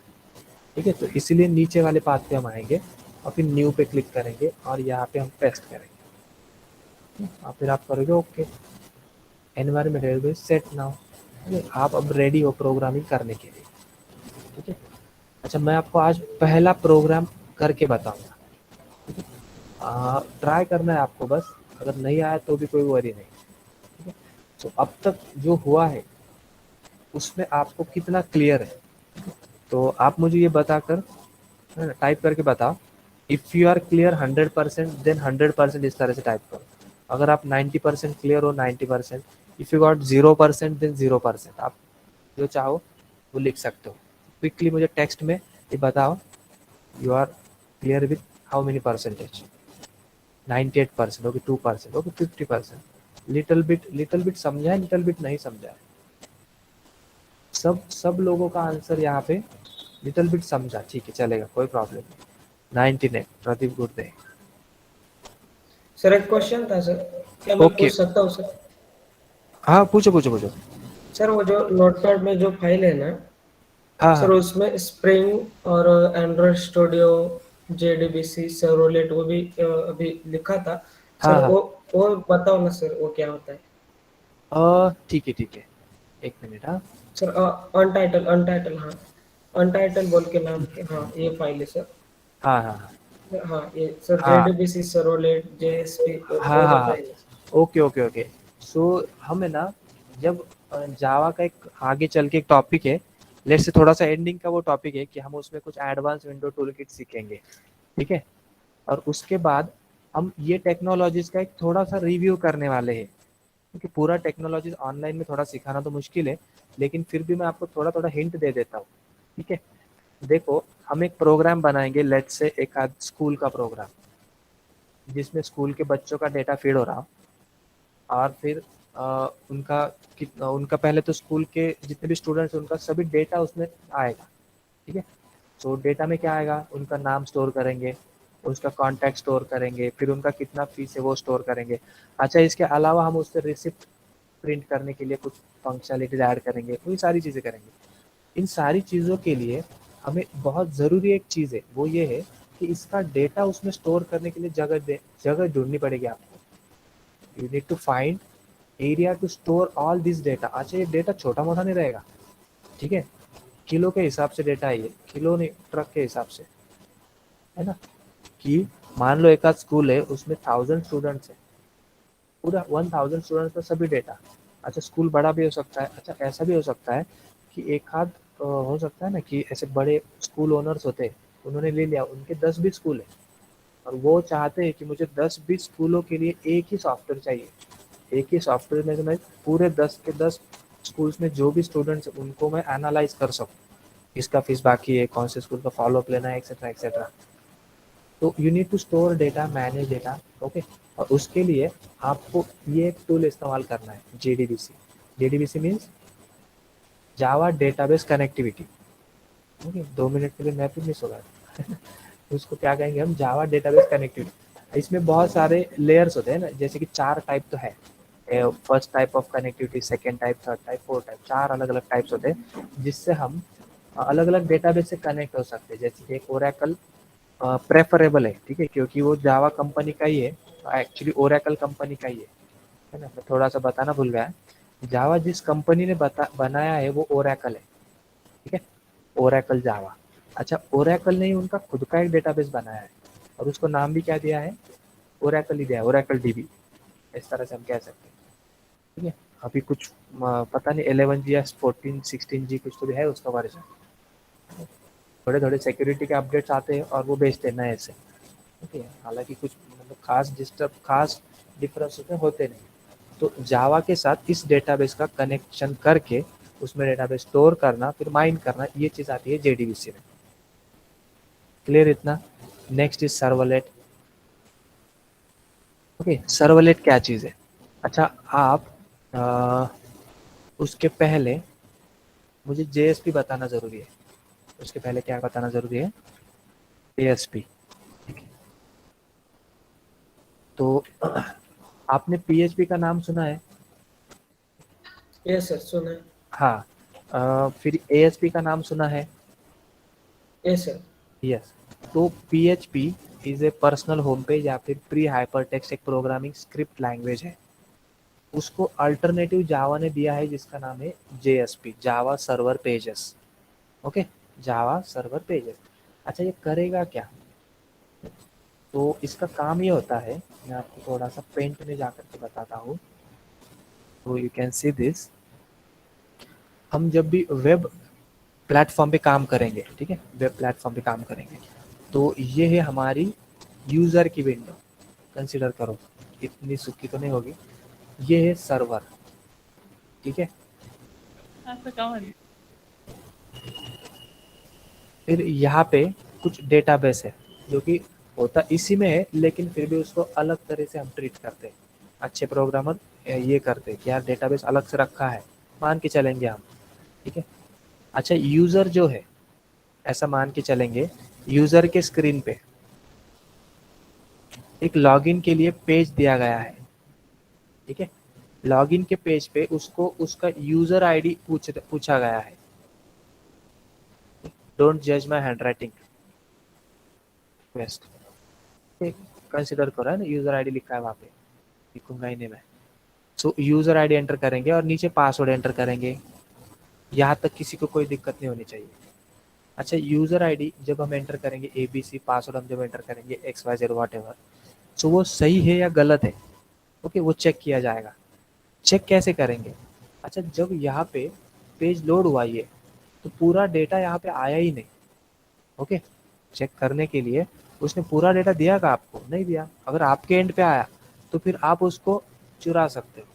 S1: ठीक है? तो इसीलिए नीचे वाले पाथ पे हम आएंगे और फिर न्यू पे क्लिक करेंगे और यहाँ पे हम पेस्ट करेंगे और फिर आप करोगे okay. Environment variable set now, आप अब रेडी हो प्रोग्रामिंग करने के लिए, ठीक है? अच्छा, मैं आपको आज पहला प्रोग्राम करके बताऊंगा, ट्राई करना है आपको बस, अगर नहीं आया तो भी कोई वरी नहीं, ठीक है? तो अब तक जो हुआ है उसमें आपको कितना क्लियर है, तो आप मुझे ये बताकर टाइप करके बताओ। If you are clear 100% then 100% इस तरह से टाइप करो। अगर आप 90% क्लियर हो 90%, इफ़ यू गॉट 0% देन 0%, आप जो चाहो वो लिख सकते हो। क्विकली मुझे टेक्स्ट में ये बताओ, you are clear with how many percentage? 98%, okay 2%, okay 50%, little bit समझा है, लिटिल बिट नहीं समझा है। सब लोगों का आंसर यहाँ पे लिटिल बिट समझा, ठीक है, चलेगा, कोई प्रॉब्लम नहीं। 99, प्रदीप गुड डे।
S6: सर एक क्वेश्चन था सर, क्या मैं
S1: ओके,
S6: पूछ सकता हूँ सर?
S1: हाँ पूछो पूछो पूछो।
S6: सर वो जो नोटपैड में जो फाइल है ना,
S1: हाँ
S6: सर
S1: हाँ
S6: उसमें स्प्रिंग और एंड्रॉइड स्टूडियो, जेडीबीसी, सर्वलेट वो भी अभी लिखा था
S1: हाँ
S6: सर।
S1: हाँ।
S6: वो बताओ ना सर, वो क्या होता है?
S1: ठीक है ठीक है, एक मिनट। हाँ
S6: सर अनटाइटल, अनटाइटल, हाँ, अनटाइटल बोल के नाम के, हाँ ये फाइल है सर।
S1: हाँ हाँ हाँ
S6: हाँ ये सर,
S1: हाँ
S6: जेडीबीसी, सर्वलेट, जेएसपी
S1: हाँ
S6: वो
S1: हाँ हाँ।
S6: बताइए।
S1: Okay okay okay. सो हमें ना, जब जावा का एक आगे चल के एक टॉपिक है, लेट से थोड़ा सा एंडिंग का वो टॉपिक है कि हम उसमें कुछ एडवांस विंडो टूलकिट सीखेंगे, ठीक है। और उसके बाद हम ये टेक्नोलॉजीज का एक थोड़ा सा रिव्यू करने वाले हैं, क्योंकि पूरा टेक्नोलॉजीज ऑनलाइन में थोड़ा सिखाना तो मुश्किल है, लेकिन फिर भी मैं आपको थोड़ा थोड़ा हिंट दे देता हूँ, ठीक है। देखो, हम एक प्रोग्राम बनाएंगे, लेट से एक आध स्कूल का प्रोग्राम, जिसमें स्कूल के बच्चों का डेटा फीड हो रहा हो, और फिर उनका पहले तो स्कूल के जितने भी स्टूडेंट्स हैं उनका सभी डेटा उसमें आएगा, ठीक है। तो डेटा में क्या आएगा, उनका नाम स्टोर करेंगे, उसका कॉन्टैक्ट स्टोर करेंगे, फिर उनका कितना फीस है वो स्टोर करेंगे। अच्छा, इसके अलावा हम उससे रिसिप्ट प्रिंट करने के लिए कुछ फंक्शनलिटीज ऐड करेंगे, वही सारी चीज़ें करेंगे। इन सारी चीज़ों के लिए हमें बहुत ज़रूरी एक चीज़ है, वो ये है कि इसका डेटा उसमें स्टोर करने के लिए जगह ढूंढनी पड़ेगी आपको। You need to find area to store all this data. अच्छा, ये डेटा छोटा मोटा नहीं रहेगा, ठीक है। किलो के हिसाब से डेटा है, ये किलो नहीं, ट्रक के हिसाब से, है ना। कि मान लो एक आध स्कूल है, उसमें 1000 स्टूडेंट्स है, पूरा 1000 स्टूडेंट्स का सभी डेटा। अच्छा, स्कूल बड़ा भी हो सकता है। अच्छा, ऐसा भी हो सकता है कि एक आध हो सकता है ना कि ऐसे बड़े स्कूल ओनर्स होते हैं, उन्होंने ले लिया, उनके 10-20 स्कूल है, और वो चाहते हैं कि मुझे 10-20 स्कूलों के लिए एक ही सॉफ्टवेयर चाहिए। एक ही सॉफ्टवेयर में मैं पूरे 10 के 10 स्कूल्स में जो भी स्टूडेंट्स हैं उनको मैं एनालाइज कर सकूँ, किसका फीस बाकी है, कौन से स्कूल का फॉलो अप लेना है, एक्सेट्रा एक्सेट्रा। तो you need to store data, manage data, okay. और उसके लिए आपको ये एक टूल इस्तेमाल करना है, जेडीबीसी। जेडीबीसी मीन्स जावा डेटाबेस कनेक्टिविटी, ओके। 2 मिनट के लिए मैं भी मिस हो गया उसको क्या कहेंगे हम, जावा डेटाबेस कनेक्टिविटी। इसमें बहुत सारे लेयर्स होते हैं ना, जैसे कि 4 टाइप तो है। First type of connectivity, second type, third type, fourth type, 4 अलग अलग टाइप्स होते हैं, जिससे हम अलग अलग डेटाबेस से कनेक्ट हो सकते हैं। जैसे कि एक ओरेकल प्रेफरेबल है, ठीक है, क्योंकि वो जावा कंपनी का ही है, एक्चुअली ओरेकल कंपनी का ही है ना। मैं थोड़ा सा बताना भूल गया, जावा जिस कंपनी ने बनाया है वो ओरेकल है, ठीक है, ओरेकल जावा। अच्छा, ओरेकल ने ही उनका खुद का एक डेटाबेस बनाया है, और उसको नाम भी क्या दिया है, ओरेकल ही दिया है, ओरेकल डीबी, इस तरह से हम कह सकते हैं, ठीक है। अभी कुछ पता नहीं 11G या 14-16G कुछ तो भी है उसका वर्जन। थोड़े थोड़े सिक्योरिटी के अपडेट्स आते हैं और वो बेचते हैं नए से, ठीक है। हालांकि कुछ मतलब खास डिफरेंस उसमें होते नहीं। तो जावा के साथ इस डेटाबेस का कनेक्शन करके उसमें डेटाबेस स्टोर करना, फिर माइन करना, ये चीज़ आती है जेडीबीसी में। क्लियर इतना? Next is servlet. Okay, servlet क्या चीज़ है? अच्छा, आप उसके पहले मुझे जेएसपी बताना ज़रूरी है। उसके पहले क्या बताना ज़रूरी है? जेएसपी। तो आपने पीएचपी का नाम सुना है?
S6: यस सर, सुना है।
S1: हाँ। फिर एएसपी का नाम सुना है?
S6: Yes sir.
S1: यस। तो PHP is a personal home page या फिर प्री हाइपरटेक्स्ट एक प्रोग्रामिंग स्क्रिप्ट लैंग्वेज है। उसको अल्टरनेटिव जावा ने दिया है, जिसका नाम है JSP, Java server pages, okay, Java server pages. अच्छा, ये करेगा क्या? तो इसका काम ये होता है, मैं आपको थोड़ा सा पेंट में जाकर के बताता हूँ, तो यू कैन सी दिस। हम जब भी वेब प्लेटफॉर्म पे काम करेंगे, ठीक है, वेब प्लेटफॉर्म पे काम करेंगे, तो ये है हमारी यूज़र की विंडो, कंसिडर करो, इतनी सुखी तो नहीं होगी। ये है सर्वर, ठीक है। फिर यहाँ पे कुछ डेटाबेस है जो कि होता इसी में है, लेकिन फिर भी उसको अलग तरह से हम ट्रीट करते हैं। अच्छे प्रोग्रामर ये करते हैं कि यार डेटाबेस अलग से रखा है, मान के चलेंगे हम, ठीक है। अच्छा, यूज़र जो है, ऐसा मान के चलेंगे, यूज़र के स्क्रीन पे एक लॉगिन के लिए पेज दिया गया है, ठीक है। लॉगिन के पेज पे उसको उसका यूज़र आईडी पूछा गया है, डोंट जज my hand writing best, consider करो, है ना, यूजर आईडी लिखा है वहाँ पे, लिखूंगा ही नहीं मैं। सो यूजर आईडी एंटर करेंगे और नीचे पासवर्ड एंटर करेंगे, यहाँ तक किसी को कोई दिक्कत नहीं होनी चाहिए। अच्छा, यूजर आईडी जब हम एंटर करेंगे ABC, पासवर्ड हम जब एंटर करेंगे XYZ वॉट एवर, सो वो सही है या गलत है, ओके, वो चेक किया जाएगा। चेक कैसे करेंगे? अच्छा, जब यहाँ पे पेज लोड हुआ ये, तो पूरा डेटा यहाँ पे आया ही नहीं, ओके, चेक करने के लिए उसने पूरा डेटा दिया का आपको? नहीं दिया। अगर आपके एंड पे आया तो फिर आप उसको चुरा सकते हो,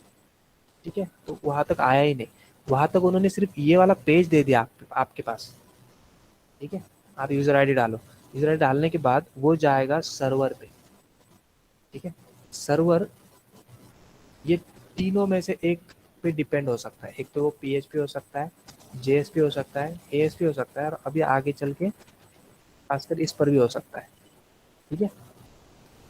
S1: ठीक है, तो वहां तक आया ही नहीं, वहां तक उन्होंने सिर्फ ये वाला पेज दे दिया आपके पास, ठीक है। आप यूजर आईडी डालो, यूजर आईडी डालने के बाद वो जाएगा सर्वर पे, ठीक है। सर्वर ये तीनों में से एक पे डिपेंड हो सकता है, एक तो वो PHP हो सकता है, JSP हो सकता है, ASP हो सकता है, और अभी आगे चल के खासकर इस पर भी हो सकता है, ठीक है।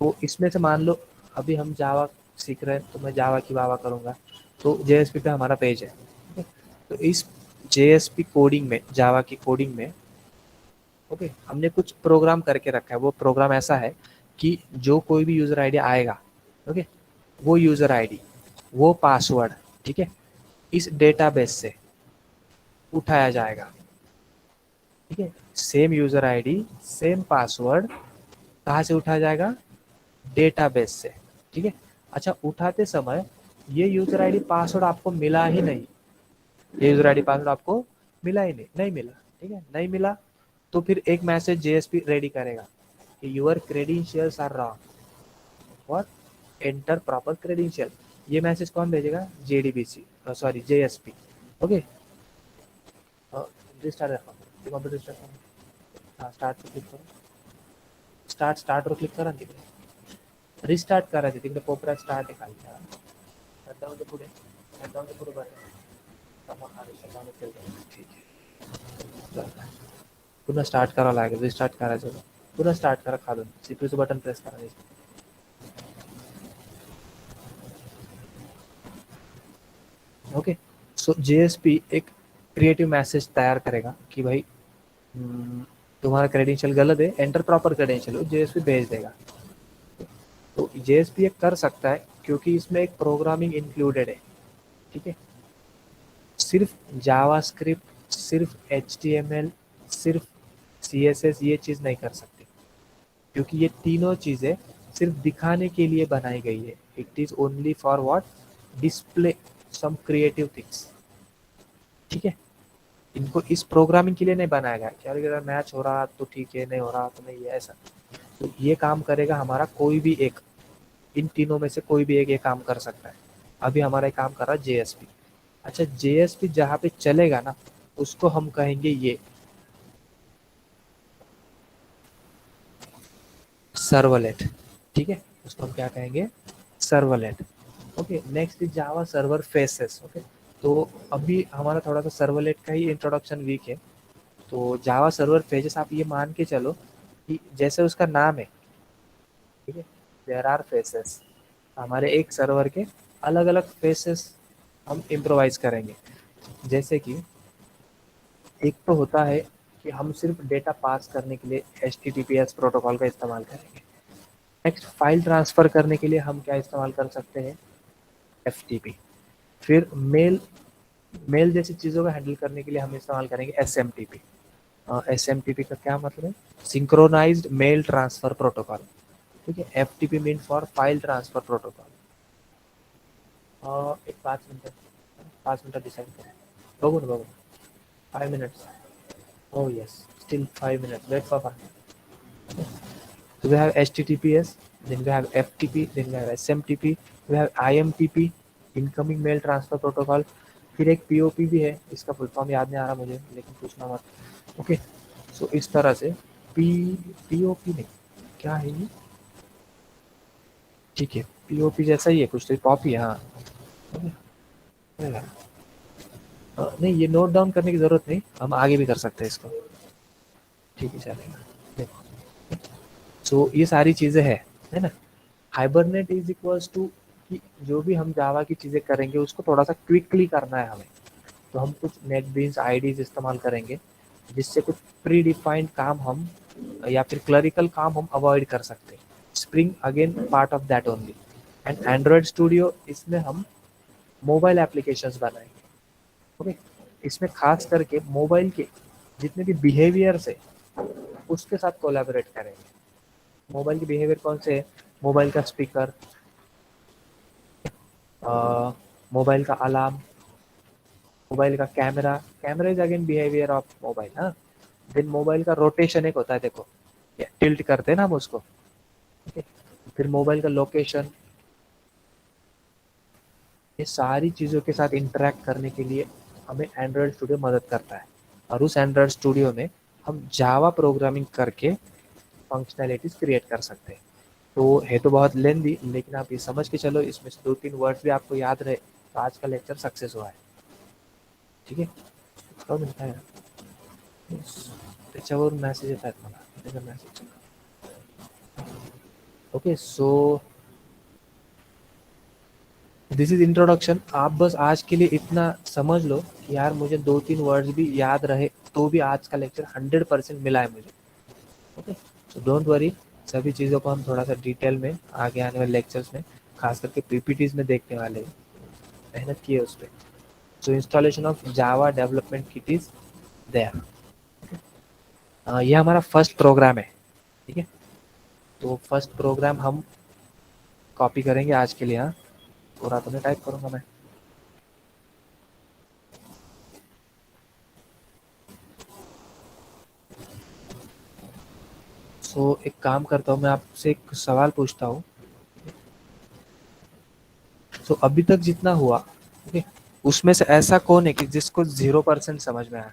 S1: तो इसमें से मान लो अभी हम जावा सीख रहे हैं, तो मैं जावा की वावा करूँगा, तो JSP पे हमारा पेज है, ठीक है। तो इस JSP कोडिंग में, जावा की कोडिंग में, ओके, हमने कुछ प्रोग्राम करके रखा है। वो प्रोग्राम ऐसा है कि जो कोई भी यूज़र आईडी आएगा, ओके, वो यूज़र आईडी, वो पासवर्ड, ठीक है, इस डेटाबेस से उठाया जाएगा, ठीक है। Same user ID, same password कहाँ से उठाया जाएगा? डेटाबेस से, ठीक है। अच्छा, उठाते समय ये यूज़र आईडी पासवर्ड आपको मिला ही नहीं, ये यूज़र आईडी पासवर्ड आपको मिला ही नहीं, नहीं मिला, ठीक है, नहीं मिला, तो फिर एक मैसेज JSP रेडी करेगा कि यूर क्रेडेंशियल्स आर रॉन्ग और एंटर प्रॉपर क्रेडेंशियल। ये मैसेज कौन भेजेगा? JDBC, sorry JSP, okay. Restart रखो, कंप्यूटर रिस्टार्ट करो, हाँ, स्टार्ट पे क्लिक करो, स्टार्टवर क्लिक करा तिकडे, रिस्टार्ट करायचं, तिकडे कोपऱ्यात स्टार्ट आहे खालच्या, शटडाऊनच्या पुढे, शटडाऊनच्या पुढे बटन, शटडाऊन केलं, ठीक आहे, चला. पुन्हा स्टार्ट करावं लागेल, रिस्टार्ट करायचं, पुन्हा स्टार्ट करा खालून, CPUचं बटन प्रेस करायचं, ओके। सो JSP एक क्रिएटिव मैसेज तैयार करेगा कि भाई तुम्हारा क्रेडेंशियल गलत है, एंटर प्रॉपर क्रेडेंशियल हो, JSP भेज देगा। तो JSP ये कर सकता है क्योंकि इसमें एक प्रोग्रामिंग इंक्लूडेड है, ठीक है। सिर्फ जावास्क्रिप्ट, सिर्फ HTML, सिर्फ CSS ये चीज़ नहीं कर सकती, क्योंकि ये तीनों चीज़ें सिर्फ दिखाने के लिए बनाई गई है। It is only for what? Display some creative things, ठीक है। इनको इस प्रोग्रामिंग के लिए नहीं बनाया गया कि अगर मैच हो रहा तो ठीक है, नहीं हो रहा तो नहीं है, ऐसा। तो ये काम करेगा हमारा कोई भी एक, इन तीनों में से कोई भी एक ये काम कर सकता है। अभी हमारा ये काम कर रहा है JSP। अच्छा, JSP जहाँ पे चलेगा ना, उसको हम कहेंगे ये सर्वलेट, ठीक है, उसको हम क्या कहेंगे? Servlet, okay. Next is Java server faces, okay. तो अभी हमारा थोड़ा सा सर्वलेट का ही इंट्रोडक्शन वीक है। तो जावा सर्वर फेसेस आप ये मान के चलो कि जैसे उसका नाम है, ठीक है, देयर आर फेसेस, हमारे एक सर्वर के अलग अलग फेसेस हम इम्प्रोवाइज करेंगे। जैसे कि एक तो होता है कि हम सिर्फ डेटा पास करने के लिए HTTPS प्रोटोकॉल का इस्तेमाल करेंगे। नेक्स्ट, फाइल ट्रांसफ़र करने के लिए हम क्या इस्तेमाल कर सकते हैं? FTP। फिर मेल जैसी चीज़ों का हैंडल करने के लिए हम इस्तेमाल करेंगे SMTP। SMTP का क्या मतलब है? सिंक्रोनाइज्ड मेल ट्रांसफ़र प्रोटोकॉल, ठीक है। FTP mean for file transfer protocol. एक 5 मिनट डिसाइड करें, बघू ना, बघू, 5 minutes. Oh yes, still 5 minutes. Wait for 5 minutes. So we have HTTPS, then we have FTP, then we have SMTP, we have IMTP, incoming mail transfer protocol. फिर एक POP भी है, इसका फुल फॉर्म याद नहीं आ रहा मुझे, लेकिन पूछना मत, ओके। सो इस तरह से POP नहीं, क्या है ये? ठीक है, POP जैसा ही है कुछ, तो पॉपी है, हाँ, नहीं, ये नोट डाउन करने की ज़रूरत नहीं, हम आगे भी कर सकते हैं इसको, ठीक है, चलेगा। देखो, सो ये सारी चीज़ें है ना। हाइबरनेट इज इक्वल्स टू कि जो भी हम जावा की चीज़ें करेंगे उसको थोड़ा सा क्विकली करना है हमें, तो हम कुछ नेटबीन्स IDs इस्तेमाल करेंगे जिससे कुछ प्री डिफाइंड काम हम या फिर क्लरिकल काम हम अवॉइड कर सकते हैं। Spring again part of that only. And Android studio, इसमें हम मोबाइल एप्लीकेशंस बनाएंगे। ओके, इसमें खास करके मोबाइल के जितने भी बिहेवियर्स है उसके साथ कोलैबोरेट करेंगे। मोबाइल के बिहेवियर कौन से है? मोबाइल का स्पीकर, मोबाइल का अलार्म, मोबाइल का camera. Camera is again behaviour of mobile. हाँ, देन मोबाइल का रोटेशन एक होता है, देखो टिल्ट करते हैं ना हम उसको। ओके, फिर मोबाइल का लोकेशन। ये सारी चीज़ों के साथ इंटरेक्ट करने के लिए हमें एंड्रॉयड स्टूडियो मदद करता है। और उस एंड्रॉयड स्टूडियो में हम जावा प्रोग्रामिंग करके फंक्शनैलिटीज क्रिएट कर सकते हैं। तो है तो बहुत लेंदी, लेकिन आप ये समझ के चलो इसमें से 2-3 वर्ड्स भी आपको याद रहे तो आज का लेक्चर सक्सेस हुआ है। ठीक आहे, कळून काय त्याच्यावर मेसेज येत आहेत मला, त्याचा message. Okay, so this is introduction. आप बस आज के लिए इतना समझ लो कि यार मुझे 2-3 वर्ड्स भी याद रहे तो भी आज का लेक्चर 100% मिला है मुझे। ओके, सो डोंट वरी, सभी चीज़ों को हम थोड़ा सा डिटेल में आगे आने वाले लेक्चर्स में, खास करके पीपीटीज में देखने वाले हैं। मेहनत की है उस पर। So installation of Java development kit is there. ये हमारा फर्स्ट प्रोग्राम है। ठीक है, तो फर्स्ट प्रोग्राम हम कॉपी करेंगे आज के लिए। हाँ, पूरा तो नहीं टाइप करूँगा मैं। सो एक काम करता हूँ, मैं आपसे एक सवाल पूछता हूँ। सो अभी तक जितना हुआ, ओके, उसमें से ऐसा कौन है कि जिसको 0% समझ में आया?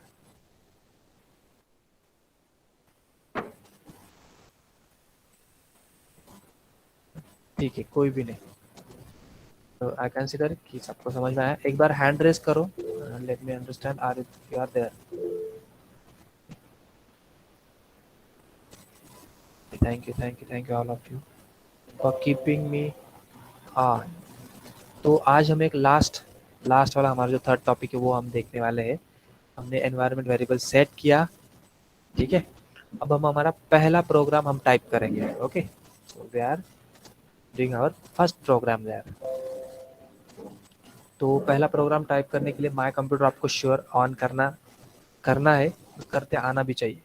S1: ठीक है, कोई भी नहीं। तो आई कंसिडर कि सबको समझ में आया। एक बार हैंड रेस करो, let me understand are you are there. Thank you all of you for keeping me on. तो आज हम एक लास्ट वाला हमारा जो थर्ड टॉपिक है वो हम देखने वाले हैं। हमने एनवायरनमेंट वेरिएबल सेट किया। ठीक है, अब हम हमारा पहला प्रोग्राम हम टाइप करेंगे। Okay, so we are doing our first program there. तो पहला प्रोग्राम टाइप करने के लिए माय कंप्यूटर आपको श्योर ऑन करना है, करते आना भी चाहिए।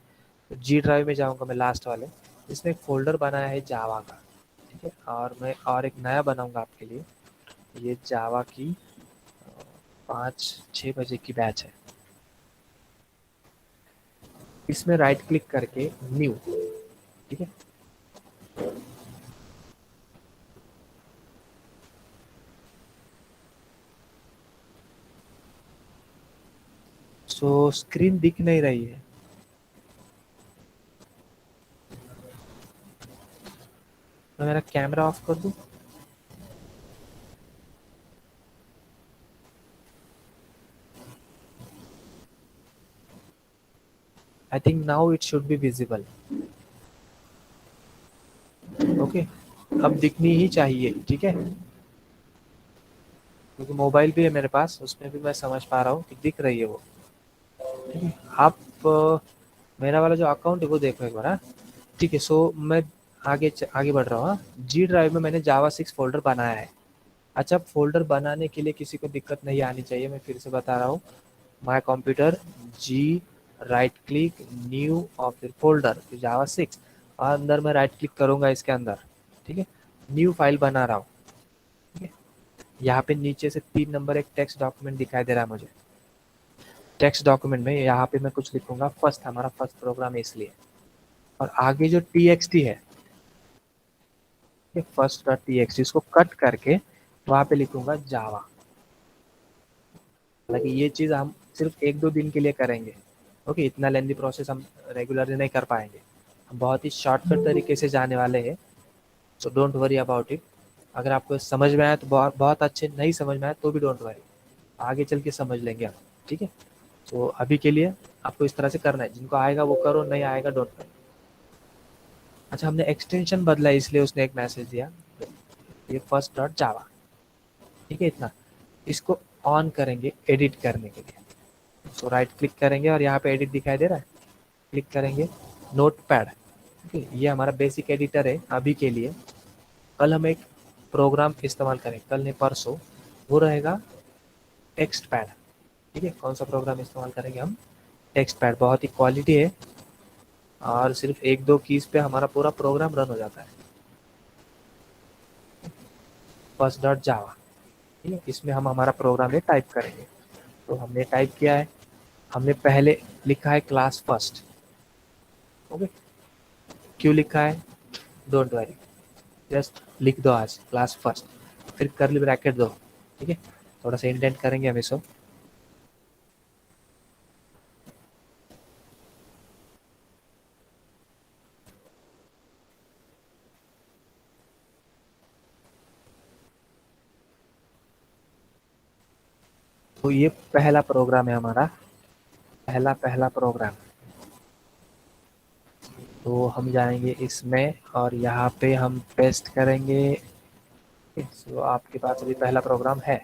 S1: तो जी ड्राइव में जाऊंगा मैं, लास्ट वाले, इसमें एक फोल्डर बनाया है जावा का। ठीक है, और मैं और एक नया बनाऊंगा आपके लिए। ये जावा की 5-6 बजे की बैच है। इसमें राइट क्लिक करके न्यू। ठीक है, सो स्क्रीन दिख नहीं रही है। मैं मेरा कैमरा ऑफ कर दूं? I think now it should be visible. Okay, अब दिखनी ही चाहिए। ठीक है, क्योंकि मोबाइल भी है मेरे पास, उसमें भी मैं समझ पा रहा हूँ कि दिख रही है वो। ठीक है, आप मेरा वाला जो अकाउंट है वो देखो एक बार। हाँ, ठीक है, सो मैं आगे बढ़ रहा हूँ। जी ड्राइव में मैंने जावा 6 फोल्डर बनाया है। अच्छा, फोल्डर बनाने के लिए किसी को दिक्कत नहीं आनी चाहिए, मैं फिर से बता रहा हूँ। माय कंप्यूटर, जी, राइट क्लिक, न्यू और फिर फोल्डर, फिर जावा 6, और अंदर मैं राइट क्लिक करूँगा इसके अंदर। ठीक है, न्यू फाइल बना रहा हूँ। ठीक है, यहाँ पे नीचे से 3 नंबर एक टेक्स्ट डॉक्यूमेंट दिखाई दे रहा है मुझे। टेक्स्ट डॉक्यूमेंट में यहाँ पे मैं कुछ लिखूंगा, फर्स्ट, हमारा फर्स्ट प्रोग्राम है इसलिए। और आगे जो txt है, फर्स्ट डॉट txt, इसको कट करके वहाँ पे लिखूंगा जावा। हालांकि ये चीज़ हम सिर्फ 1-2 दिन के लिए करेंगे। ओके, इतना लेंदी प्रोसेस हम रेगुलरली नहीं कर पाएंगे। हम बहुत ही शॉर्टकट तरीके से जाने वाले हैं। सो डोंट वरी अबाउट इट। अगर आपको समझ में आया तो बहुत बहुत अच्छे, नहीं समझ में आया तो भी डोंट वरी, आगे चल के समझ लेंगे आप। ठीक है, तो अभी के लिए आपको इस तरह से करना है। जिनको आएगा वो करो, नहीं आएगा डोंट वरी। अच्छा, हमने एक्सटेंशन बदला है इसलिए उसने एक मैसेज दिया, ये फर्स्ट डॉट जावा। ठीक है, इतना। इसको ऑन करेंगे एडिट करने के लिए। सो राइट क्लिक करेंगे और यहाँ पे एडिट दिखाई दे रहा है। क्लिक करेंगे नोटपैड। ओके, ये हमारा बेसिक एडिटर है अभी के लिए। कल हम एक प्रोग्राम इस्तेमाल करें, कल नहीं परसों, वो रहेगा टेक्स्ट पैड। ठीक है, कौन सा प्रोग्राम इस्तेमाल करेंगे हम? Text pad. बहुत ही क्वालिटी है और सिर्फ एक दो कीज पे हमारा पूरा प्रोग्राम रन हो जाता है। फर्स्ट डॉट जावा, ठीक है, इसमें हम हमारा प्रोग्राम ये टाइप करेंगे। तो हमने टाइप किया है, हमने पहले लिखा है क्लास फर्स्ट। ओके, क्यों लिखा है? डोंट वरी, जस्ट लिख दो आज क्लास फर्स्ट, फिर कर्ली ब्रैकेट दो। ठीक है, थोड़ा सा इंडेंट करेंगे हम इसको। तो ये पहला प्रोग्राम है हमारा, पहला प्रोग्राम। तो हम जाएंगे इसमें और यहाँ पे हम पेस्ट करेंगे। सो आपके पास अभी पहला प्रोग्राम है,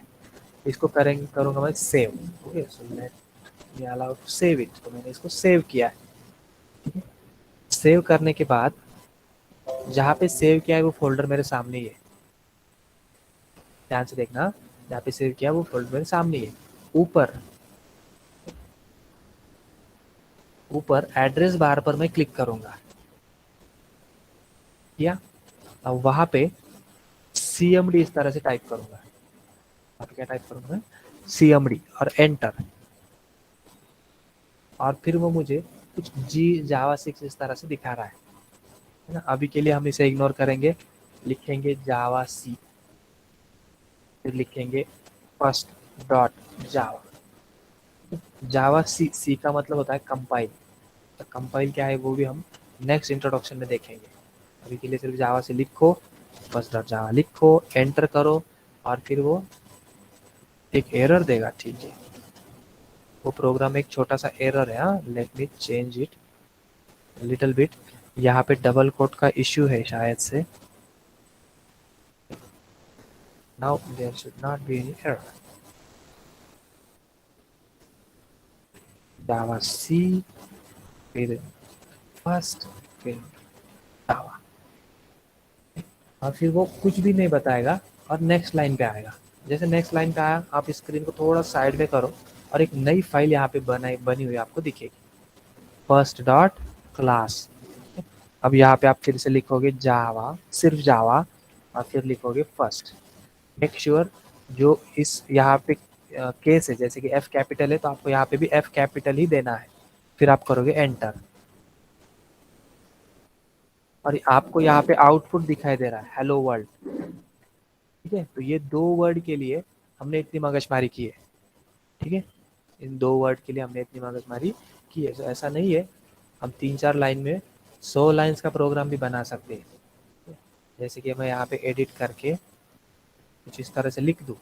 S1: इसको करूँगा मैं सेव। ओके, सो मैं अलाउ टू सेव इट, तो मैंने इसको सेव किया है। सेव करने के बाद जहाँ पे सेव किया है वो फोल्डर मेरे सामने ही है, ध्यान से देखना। जहाँ पे सेव किया वो फोल्डर मेरे सामने ही है। ऊपर ऊपर एड्रेस बार पर मैं क्लिक करूंगा, या अब वहाँ पे CMD इस तरह से टाइप करूंगा। आप क्या टाइप करूंगा? CMD और एंटर। और फिर वो मुझे कुछ जावा 6 इस तरह से दिखा रहा है ना। अभी के लिए हम इसे इग्नोर करेंगे, लिखेंगे जावा सी, फिर लिखेंगे फर्स्ट डॉट जावा। जावा सी का मतलब होता है कंपाइल। तो कंपाइल क्या है वो भी हम नेक्स्ट इंट्रोडक्शन में देखेंगे। अभी के लिए सिर्फ जावा से लिखो, फर्स्ट डॉट जावा लिखो, एंटर करो, और फिर वो एक एरर देगा। ठीक है, वो प्रोग्राम एक छोटा सा एरर है। हाँ, let me change it little bit. यहाँ पे डबल कोट का इश्यू है शायद से। Now there should not be any error. Java C, फिर फर्स्ट, फिर जावा, और फिर वो कुछ भी नहीं बताएगा और नेक्स्ट लाइन पे आएगा। जैसे नेक्स्ट लाइन पे आया, आप स्क्रीन को थोड़ा साइड में करो और एक नई फाइल यहाँ पे बनी हुई आपको दिखेगी, फर्स्ट डॉट क्लास। अब यहाँ पे आप फिर से लिखोगे जावा, सिर्फ जावा, और फिर लिखोगे फर्स्ट। मेक श्योर जो इस यहाँ पे केस है, जैसे कि F कैपिटल है तो आपको यहाँ पे भी F कैपिटल ही देना है। फिर आप करोगे एंटर, और आपको यहाँ पे आउटपुट दिखाई दे रहा है हेलो वर्ल्ड। ठीक है, तो ये दो वर्ड के लिए हमने इतनी मगजमारी की है। ठीक है, इन दो वर्ड के लिए हमने इतनी मगजमारी की है। तो ऐसा नहीं है, हम 3-4 लाइन में 100 लाइन्स का प्रोग्राम भी बना सकते हैं। जैसे कि मैं यहाँ पे एडिट करके कुछ इस तरह से लिख दूँ।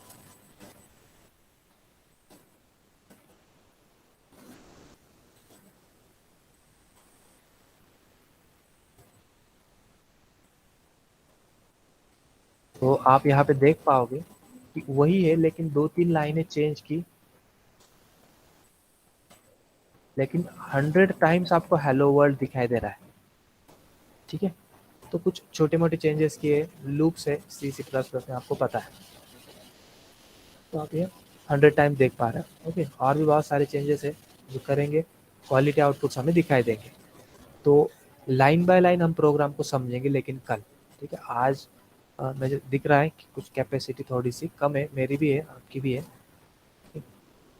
S1: तो आप यहाँ पे देख पाओगे कि वही है, लेकिन 2-3 लाइनें चेंज की, लेकिन 100 टाइम्स आपको हेलो वर्ल्ड दिखाई दे रहा है। ठीक है, तो कुछ छोटे मोटे चेंजेस किए, लूप्स है C++ में, आपको पता है। तो आप ये 100 टाइम देख पा रहे हैं। ओके, और भी बहुत सारे चेंजेस है जो करेंगे, क्वालिटी आउटपुट्स हमें दिखाई देंगे। तो लाइन बाय लाइन हम प्रोग्राम को समझेंगे, लेकिन कल। ठीक है, आज मुझे दिख रहा है कि कुछ कैपेसिटी थोड़ी सी कम है, मेरी भी है, आपकी भी है।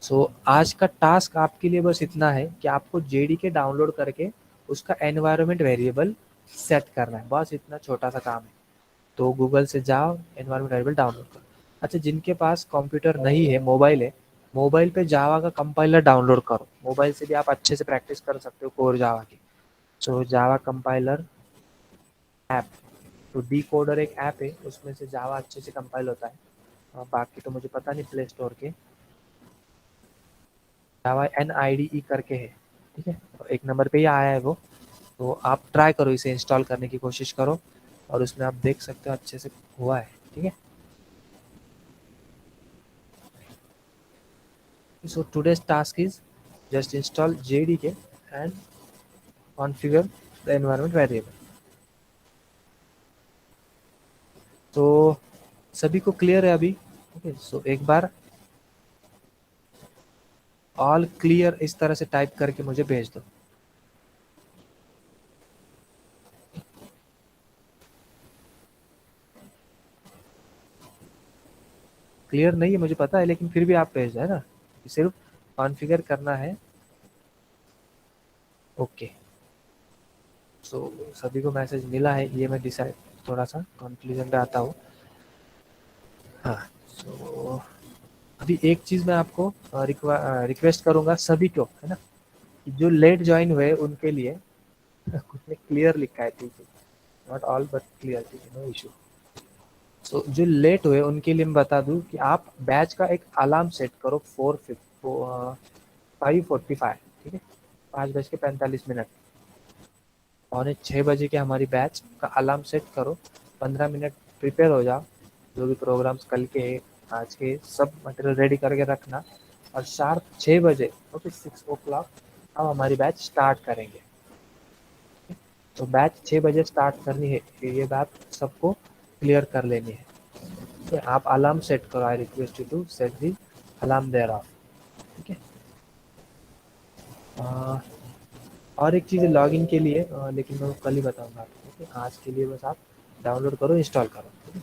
S1: सो आज का टास्क आपके लिए बस इतना है कि आपको JDK डाउनलोड करके उसका एनवायरनमेंट वेरिएबल सेट करना है, बस इतना छोटा सा काम है। तो गूगल से जाओ, एनवायरनमेंट वेरिएबल डाउनलोड करो। अच्छा, जिनके पास कंप्यूटर नहीं है, मोबाइल है, मोबाइल पे जावा का कंपाइलर डाउनलोड करो। मोबाइल से भी आप अच्छे से प्रैक्टिस कर सकते हो कोर जावा की। सो जावा कंपाइलर ऐप, तो डी कोडर एक ऐप है, उसमें से जावा अच्छे से कंपाइल होता है। बाकी तो मुझे पता नहीं प्ले स्टोर के। जावा NIDE करके है। ठीक है, तो 1 नंबर पे ही आया है वो। तो आप ट्राई करो, इसे इंस्टॉल करने की कोशिश करो, और उसमें आप देख सकते हो अच्छे से हुआ है। ठीक है, so today's task is just install JDK and configure the environment variable. तो सभी को क्लियर है अभी? ओके, सो एक बार ऑल क्लियर इस तरह से टाइप करके मुझे भेज दो। क्लियर नहीं है मुझे पता है, लेकिन फिर भी आप भेज है ना, सिर्फ कॉन्फ़िगर करना है। ओके, सो सभी को मैसेज मिला है, ये मैं डिसाइड थोड़ा सा कंक्लूजन पे आता हूँ। हाँ, सो अभी एक चीज़ मैं आपको रिक्वेस्ट करूँगा सभी को, है ना, कि जो लेट ज्वाइन हुए उनके लिए कुछ ने क्लियर लिखा है, ठीक है, नॉट ऑल बट क्लियर, ठीक है, नो इशू। सो जो लेट हुए उनके लिए मैं बता दूं कि आप बैच का एक अलार्म सेट करो 5:45, ठीक है, 5:45। पौने 6 बजे के हमारी बैच का अलार्म सेट करो, 15 मिनट प्रिपेयर हो जाओ, जो भी प्रोग्राम्स कल के आज के सब मटेरियल रेडी करके रखना, और शार्प 6 बजे, ओके, 6 o'clock हम हमारी बैच स्टार्ट करेंगे। तो बैच 6 बजे स्टार्ट करनी है, ये बात सबको क्लियर कर लेनी है। तो आप अलार्म सेट करो, I request you to set the alarm there off, ठीक है। और एक चीज़ लॉगिन के लिए, लेकिन मैं वो कल ही बताऊंगा आपको, ठीक है, आज के लिए बस आप डाउनलोड करो, इंस्टॉल करो, ठीक है?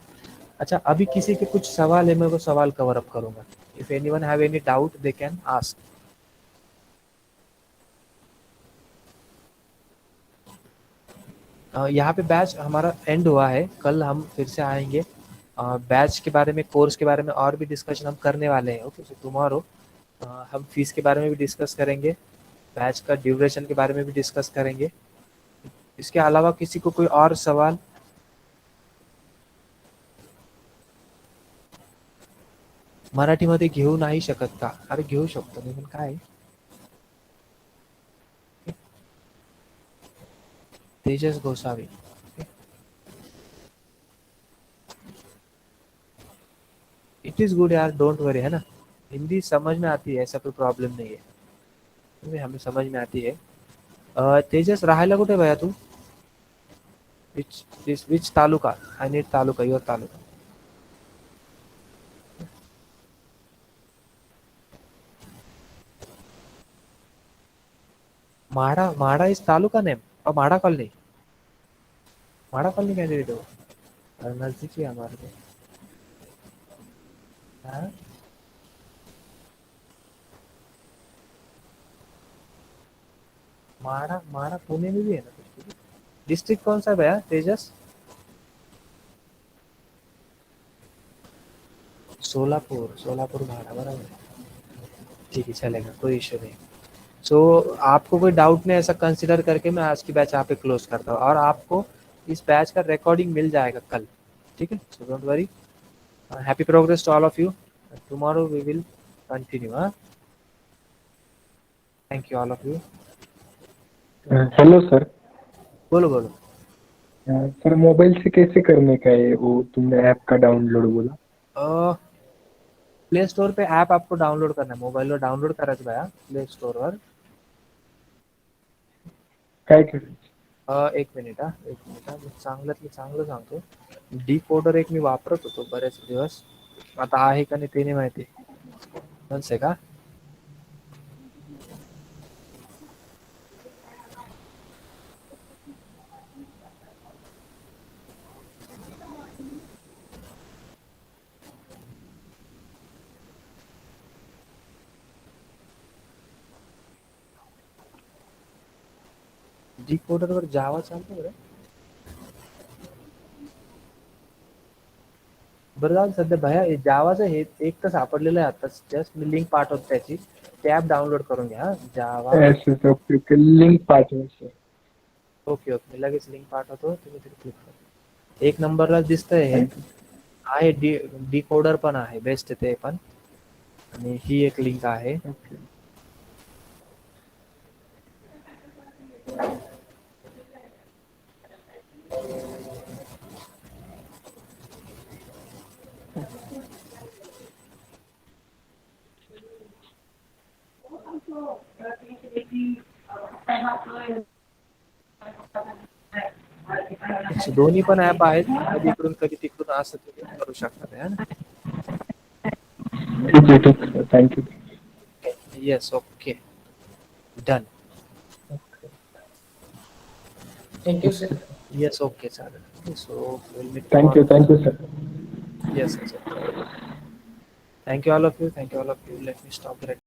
S1: अच्छा, अभी किसी के कुछ सवाल है, मैं वो सवाल कवर अप करूंगा। If anyone have any doubt they can ask. यहाँ पे बैच हमारा एंड हुआ है, कल हम फिर से आएंगे। बैच के बारे में, कोर्स के बारे में और भी डिस्कशन हम करने वाले हैं। ओके, सो टुमारो हम फीस के बारे में भी डिस्कस करेंगे, बैच का ड्यूरेशन के बारे में भी डिस्कस करेंगे। इसके अलावा किसी को कोई और सवाल? मराठीमध्ये घेऊ नाही शकत का? अरे घेऊ शकतो मी, पण काय? तेजस गोसावी, इट इज गुड यार, डोंट वरी, है ना, हिंदी समझ में आती है, ऐसा कोई प्रॉब्लम नहीं है, हमें समझ में आती है। तेजस, राहायला कुठे भैया तू? Which taluka? I need taluka, your taluka. MHADA, MHADA is taluka name, और MHADA colony, MHADA colony candidate हो? नजदीक ही है हमारे को। हाँ? म्हाडा, म्हाडा पुणे में भी है ना? डिस्ट्रिक्ट कौन सा है भैया तेजस? सोलापुर, सोलापुर म्हाडा, बराबर है, ठीक है, चलेगा, कोई इश्यू नहीं। सो आपको कोई डाउट नहीं, ऐसा कंसिडर करके मैं आज की बैच यहाँ पे क्लोज करता हूँ, और आपको इस बैच का रिकॉर्डिंग मिल जाएगा कल, ठीक है, so don't worry. Happy progress to all of you, tomorrow we will continue. हाँ, thank you all of you.
S5: Hello sir.
S1: बोलो बोलो।
S5: सर मोबाइल से कैसे करने का है वो, तुमने ऐप का डाउनलोड बोला?
S1: प्ले स्टोर पे ॲप आपको डाउनलोड करना आहे, मोबाईलवर डाउनलोड करायचं बघा प्ले स्टोरवर।
S5: काय करायचं?
S1: एक मिनिट हा, एक मिनिट हा, मी चांगल्यातलं चांगलं सांगतो। डिकोडर एक मी वापरत होतो बरेच दिवस, आता आहे का नाही ते नाही माहिती, आहे का? डिकोडरवर जावा चालतो बरं. बरं जाऊ दे, सध्या भया जावाचं हे एक तर सापडलेलं आहे आता, जस्ट मी लिंक पाठवतो त्याची, ते ॲप डाउनलोड करून घ्या हा, जावा।
S5: ऐसे ओके ओके, लिंक पाठवा सर.
S1: ओके ओके, मी लगेच लिंक पाठवतो, तुम्ही तिथे क्लिक करा. एक नंबरला दिसतंय हे, आहे डिकोडर पण आहे, बेस्ट आहे ते पण, आणि ही एक लिंक आहे.
S5: ओके.
S1: दोन्ही पण ऍप आहेत, कधी इकडून कधी तिकडून असं तुम्ही करू शकता है ना.
S5: ठीक आहे sir, thank you.
S1: Yes, okay, done.
S6: Thank you sir.
S1: Yes, okay, चालेल. So
S5: thank you sir.
S1: Yes, yes. Thank you all of you. Thank you all of you. Let me stop the recording.